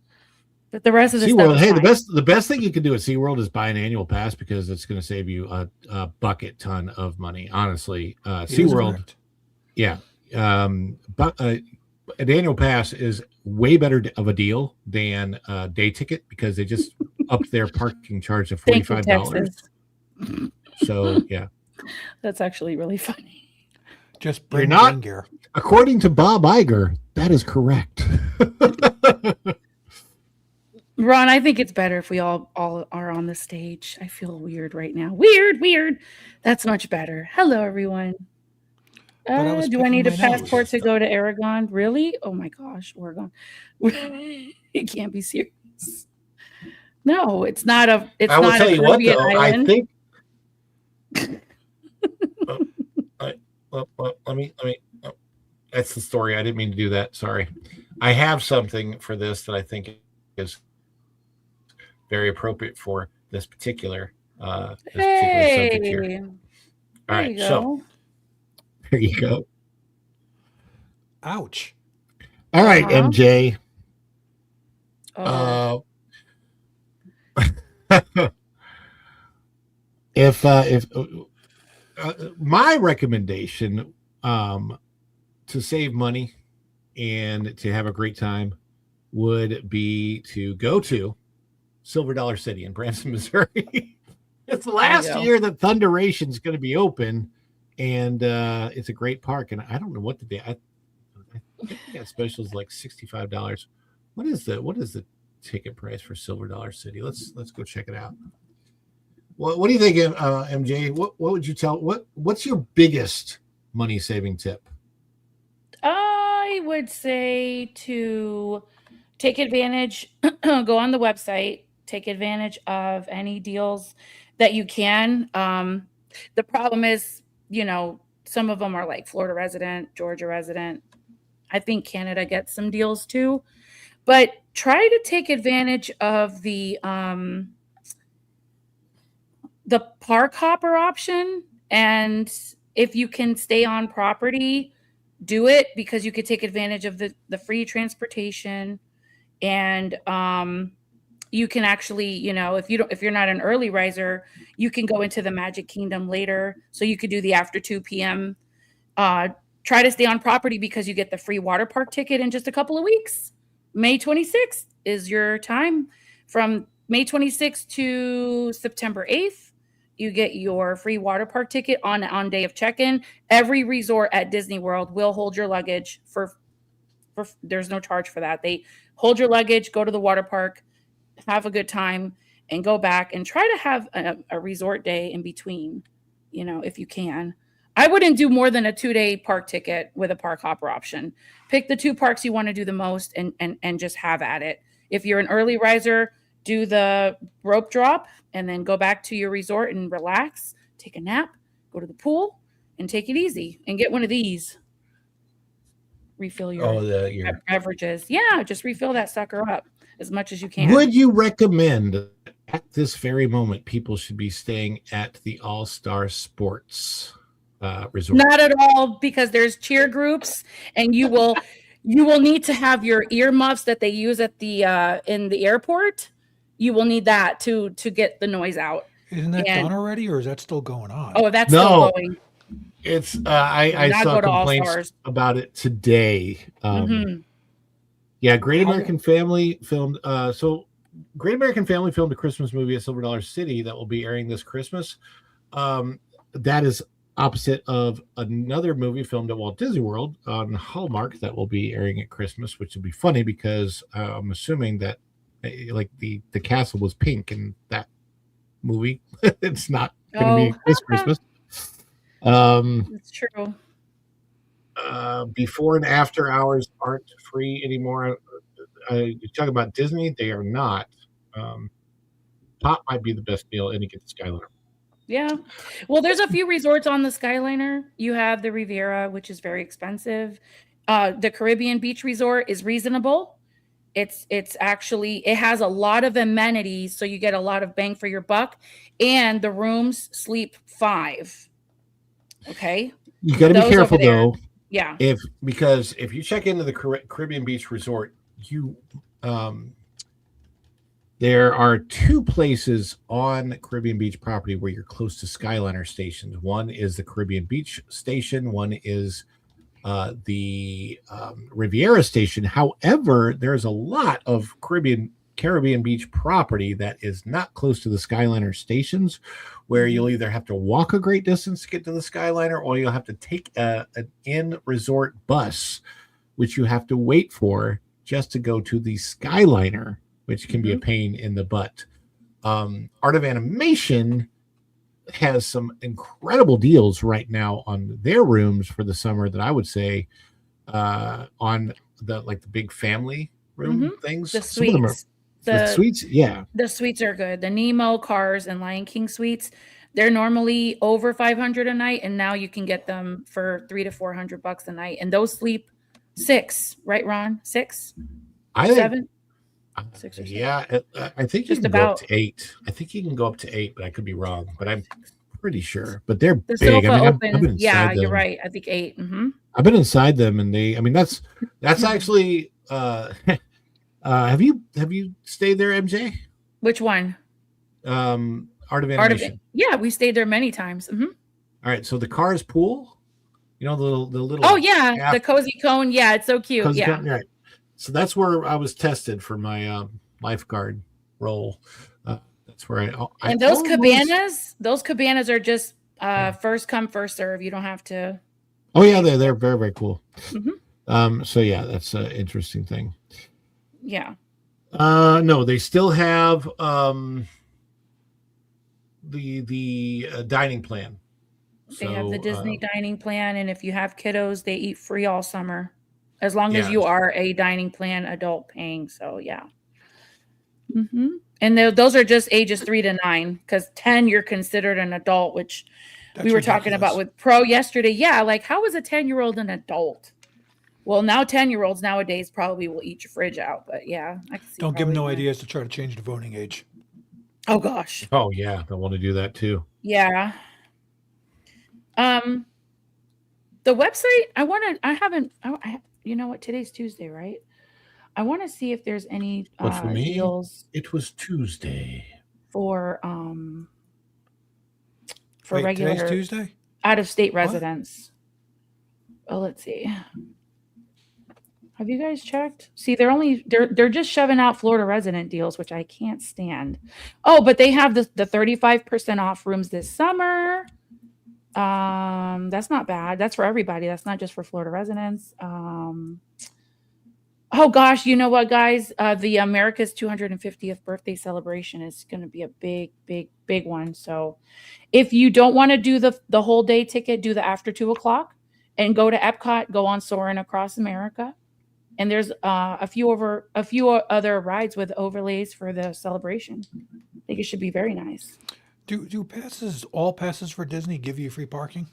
But the rest of the SeaWorld, stuff hey, is the best thing you can do at SeaWorld is buy an annual pass because it's going to save you a bucket ton of money. Honestly, SeaWorld, yeah, but an annual pass is way better of a deal than a day ticket because they just upped their parking charge to $45. So yeah, that's actually really funny. Just bring gear. According to Bob Iger, that is correct. Ron, I think it's better if we all are on the stage. I feel weird right now. Weird. That's much better. Hello, everyone. Do I need a passport to go to Aragon? Really? Oh my gosh, Oregon. It can't be serious. No, it's not a. It's I will not tell a you what, Caribbean though. island. I think. Let me. That's the story. I didn't mean to do that. Sorry. I have something for this that I think is very appropriate for this particular subject here. All right, so there you go. Ouch. All right, MJ. If my recommendation to save money and to have a great time would be to go to Silver Dollar City in Branson, Missouri. It's the last year that Thunderation is going to be open, and it's a great park. And I don't know what the day. I think that special is like $65. What is the ticket price for Silver Dollar City? Let's go check it out. What do you think, MJ? What would you tell? What's your biggest money saving tip? I would say to take advantage, go on the website, take advantage of any deals that you can. The problem is, some of them are like Florida resident, Georgia resident. I think Canada gets some deals too, but try to take advantage of the park hopper option. And if you can stay on property, do it, because you could take advantage of the free transportation. And you can actually, if you're not an early riser, you can go into the Magic Kingdom later. So you could do the after 2 p.m. Try to stay on property because you get the free water park ticket in just a couple of weeks. May 26th is your time. From May 26th to September 8th, you get your free water park ticket on day of check-in. Every resort at Disney World will hold your luggage for there's no charge for that. They hold your luggage, go to the water park, have a good time, and go back and try to have a resort day in between, if you can. I wouldn't do more than a 2-day park ticket with a park hopper option. Pick the 2 parks you want to do the most and just have at it. If you're an early riser, do the rope drop and then go back to your resort and relax. take a nap, go to the pool, and take it easy. And get one of these. Refill your beverages. Yeah, just refill that sucker up as much as you can. Would you recommend at this very moment people should be staying at the All-Star Sports Resort? Not at all, because there's cheer groups, and you will need to have your earmuffs that they use at the in the airport. You will need that to get the noise out. Isn't that done already, or is that still going on? Oh, that's still going. It's I saw complaints about it today. Yeah, Great American Family filmed. Great American Family filmed a Christmas movie at Silver Dollar City that will be airing this Christmas. That is opposite of another movie filmed at Walt Disney World on Hallmark that will be airing at Christmas, which will be funny because I'm assuming that like the castle was pink in that movie. It's not going to be this Christmas. It's true. Before and after hours aren't free anymore. You talk about Disney, they are not. Top might be the best deal, and you get the Skyliner. Yeah. Well, there's a few resorts on the Skyliner. You have the Riviera, which is very expensive. The Caribbean Beach Resort is reasonable. It's actually, it has a lot of amenities, so you get a lot of bang for your buck. And the rooms sleep 5. Okay. You got to be careful though. Yeah. Because if you check into the Caribbean Beach Resort, there are 2 places on Caribbean Beach property where you're close to Skyliner stations. One is the Caribbean Beach station. One is the Riviera station. However, there's a lot of Caribbean Beach property that is not close to the Skyliner stations, where you'll either have to walk a great distance to get to the Skyliner, or you'll have to take an in-resort bus, which you have to wait for just to go to the Skyliner, which can be a pain in the butt. Art of Animation has some incredible deals right now on their rooms for the summer that I would say on the big family room things. The suites. The suites, yeah. The suites are good. The Nemo, Cars, and Lion King suites, they're normally over $500 a night, and now you can get them for $300 to $400 a night. And those sleep 6, right, Ron? 6? 7? 6 or 7? Yeah, I think you can go up to 8. I think you can go up to 8, but I could be wrong. But I'm pretty sure. But they're the big. Sofa I've open. been Yeah, inside you're them. right. I think 8. I've been inside them, and that's actually. Have you stayed there, MJ? Which one? Art of Animation. Yeah, we stayed there many times. All right, so the Cars pool, the little. Oh yeah, the cozy cone. Yeah, it's so cute. Cozy Yeah. cone, right. So that's where I was tested for my lifeguard role. That's where I And those cabanas are just first come, first serve. You don't have to. Oh yeah, they're very, very cool. So yeah, that's an interesting thing. Yeah. No, they still have the dining plan. They have the Disney dining plan, and if you have kiddos, they eat free all summer, as long as you are a dining plan adult paying. So yeah. And those are just ages 3 to 9, because 10 you're considered an adult, which we were talking about with Pro yesterday. Yeah, like how is a 10-year-old an adult? Well, now 10-year-olds nowadays probably will eat your fridge out, but yeah, I can see. Don't give them no ideas to try to change the voting age. Oh gosh. Oh yeah, they'll want to do that too. Yeah. The website. You know what? Today's Tuesday, right? I want to see if there's any But for me, deals it was Tuesday. for Wait, regular today's Tuesday? out-of-state residents. Well, let's see. Have you guys checked? See, they're just shoving out Florida resident deals, which I can't stand. Oh, but they have the 35% off rooms this summer. That's not bad. That's for everybody. That's not just for Florida residents. Oh gosh, you know what, guys? The America's 250th birthday celebration is going to be a big, big, big one. So, if you don't want to do the whole day ticket, do the after 2:00 and go to Epcot. Go on Soarin' Across America, and there's a few other rides with overlays for the celebration. I think it should be very nice. Do passes, all passes for Disney, give you free parking?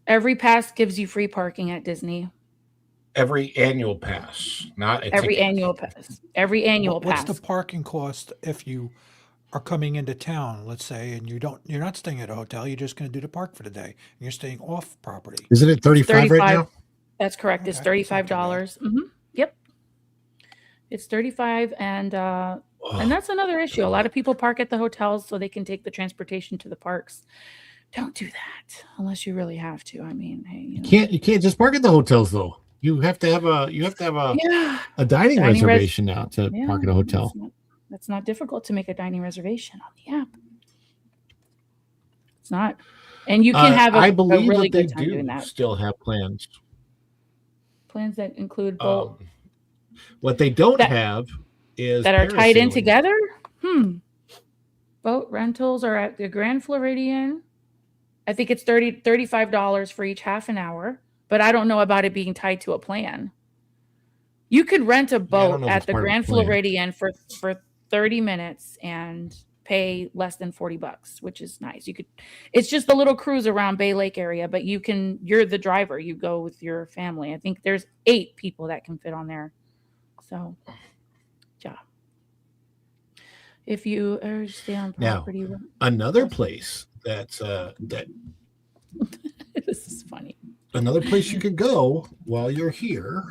Every pass gives you free parking at Disney. Every annual pass, not a Every ticket. annual pass. Every annual What's pass. the parking cost if you are coming into town, let's say, and you're not staying at a hotel, you're just going to do the park for the day, and you're staying off property? Isn't it 35 right now? That's correct. It's $35. Yep. It's 35, and that's another issue. A lot of people park at the hotels so they can take the transportation to the parks. Don't do that unless you really have to. I mean, hey, You can't just park at the hotels though. You have to have a a dining reservation now to park at a hotel. That's not difficult to make a dining reservation on the app. It's not, and you can have I a believe really that they good time doing that. still have plans. Plans that include both What they don't have is that are tied in parasailing. together. Boat rentals are at the Grand Floridian. I think it's $35 for each half an hour, but I don't know about it being tied to a plan. You could rent a boat at the Grand Floridian for 30 minutes and pay less than $40, which is nice. It's just a little cruise around Bay Lake area, but you're the driver. You go with your family. I think there's 8 people that can fit on there. So, yeah. If you stay on property. Now, another place that's that this is funny. Another place you could go while you're here.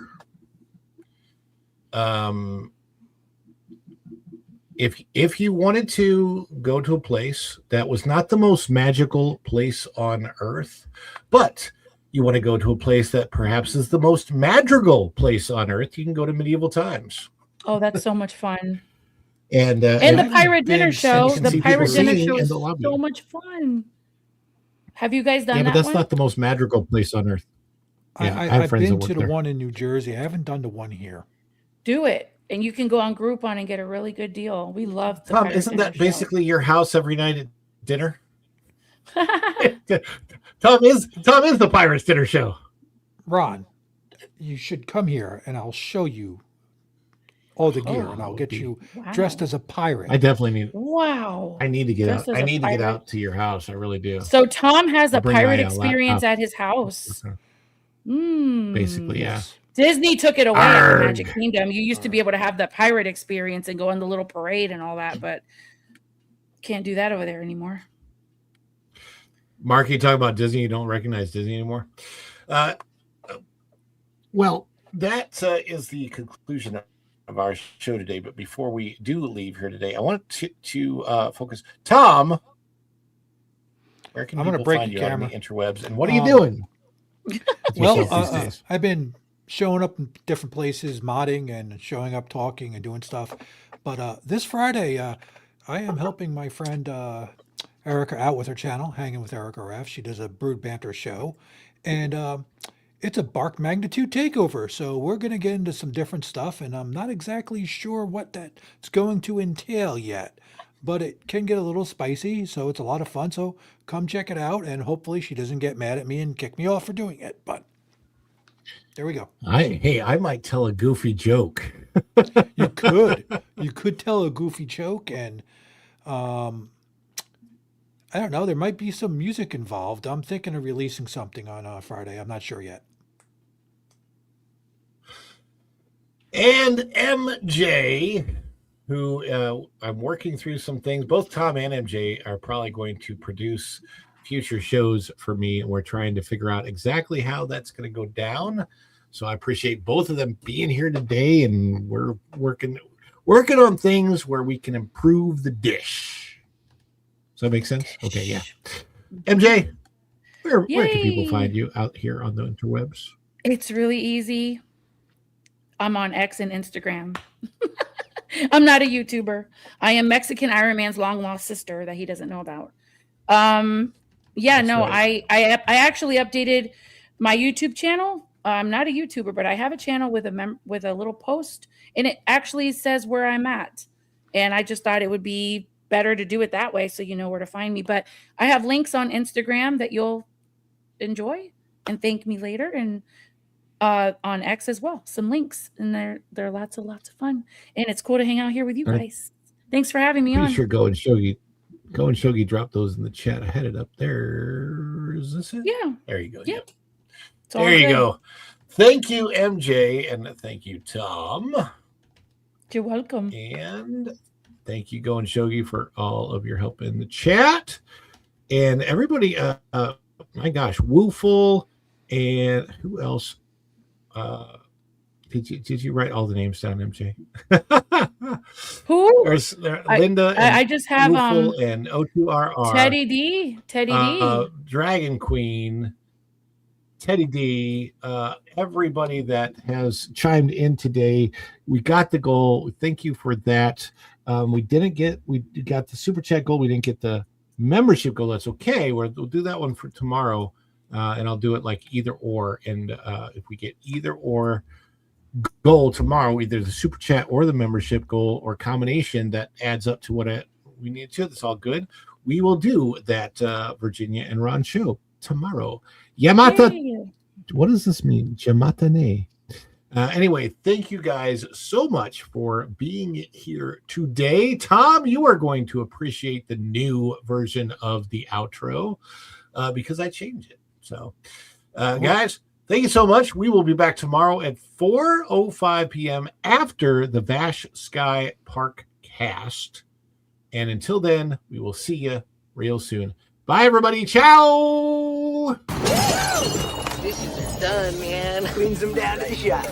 If you wanted to go to a place that was not the most magical place on earth, but you want to go to a place that perhaps is the most madrigal place on earth, you can go to Medieval Times. Oh, that's so much fun. And the Pirate Dinner Show. The Pirate Dinner Show is so much fun. Have you guys done that? Yeah, but that's one? not the most madrigal place on earth. Yeah, I've been to the one in New Jersey. I haven't done the one here. Do it. And you can go on Groupon and get a really good deal. We love the Tom, Pirate isn't Dinner that Show. basically your house every night at dinner? Tom is the Pirates Dinner Show. Ron, you should come here and I'll show you all the gear and I'll get you dressed as a pirate. I definitely need. Wow. I need to get Dressed out. as I a need to get pirate. out to your house. I really do. So Tom has a I'll bring pirate my, experience laptop. at his house. Basically, yeah. Disney took it away at the Arrgh. Magic Kingdom. You used to be able to have the pirate experience and go on the little parade and all that, but can't do that over there anymore. Mark, you talk about Disney. You don't recognize Disney anymore. Well, that is the conclusion of our show today. But before we do leave here today, I want to focus. Tom, where can people find you on the interwebs? And what are you doing? Well, I've been showing up in different places, modding and showing up, talking and doing stuff. But this Friday, I am helping my friend Erica out with her channel, Hanging with Erica Raff. She does a Brood Banter show. And it's a Bark Magnitude takeover. So we're going to get into some different stuff. And I'm not exactly sure what that's going to entail yet. But it can get a little spicy, so it's a lot of fun. So come check it out, and hopefully she doesn't get mad at me and kick me off for doing it. But there we go. I might tell a goofy joke. You could tell a goofy joke, and I don't know. There might be some music involved. I'm thinking of releasing something on Friday. I'm not sure yet. And MJ, who I'm working through some things. Both Tom and MJ are probably going to produce future shows for me, and we're trying to figure out exactly how that's going to go down. So I appreciate both of them being here today, and we're working on things where we can improve the dish. Does that make sense? Okay, yeah. MJ, where can people find you out here on the interwebs? It's really easy. I'm on X and Instagram. I'm not a YouTuber. I am Mexican Iron Man's long lost sister that he doesn't know about. I actually updated my YouTube channel. I'm not a YouTuber, but I have a channel with a little post, and it actually says where I'm at. And I just thought it would be better to do it that way, so you know where to find me. But I have links on Instagram that you'll enjoy and thank me later, and on X as well, some links, and they're lots of fun, and it's cool to hang out here with you guys. Thanks for having me on. Sure, go and show you. Go and Shogi drop those in the chat. I had it up there. Is this it? Yeah. There you go. Yep. There you go. Thank you, MJ, and thank you, Tom. You're welcome. And thank you, Go and Shogi, for all of your help in the chat. And everybody, my gosh, Wooful, and who else? Did you write all the names down, MJ? Who? There's Linda. I just have Wooful and O2RR. Teddy D. Dragon Queen. Teddy D, everybody that has chimed in today. We got the goal. Thank you for that. We got the super chat goal. We didn't get the membership goal. That's okay. We'll do that one for tomorrow, and I'll do it like either or. And if we get either or goal tomorrow, either the super chat or the membership goal or combination that adds up to what we need to, that's all good. We will do that Virginia and Ron show tomorrow. Yamata. Yay. What does this mean? Yamatane. Anyway, thank you guys so much for being here today. Tom, you are going to appreciate the new version of the outro because I changed it. So, guys, thank you so much. We will be back tomorrow at 4:05 p.m. after the Vash Sky Park cast. And until then, we will see you real soon. Bye, everybody. Ciao. Dishes are done, man. Cleans them down to the shot.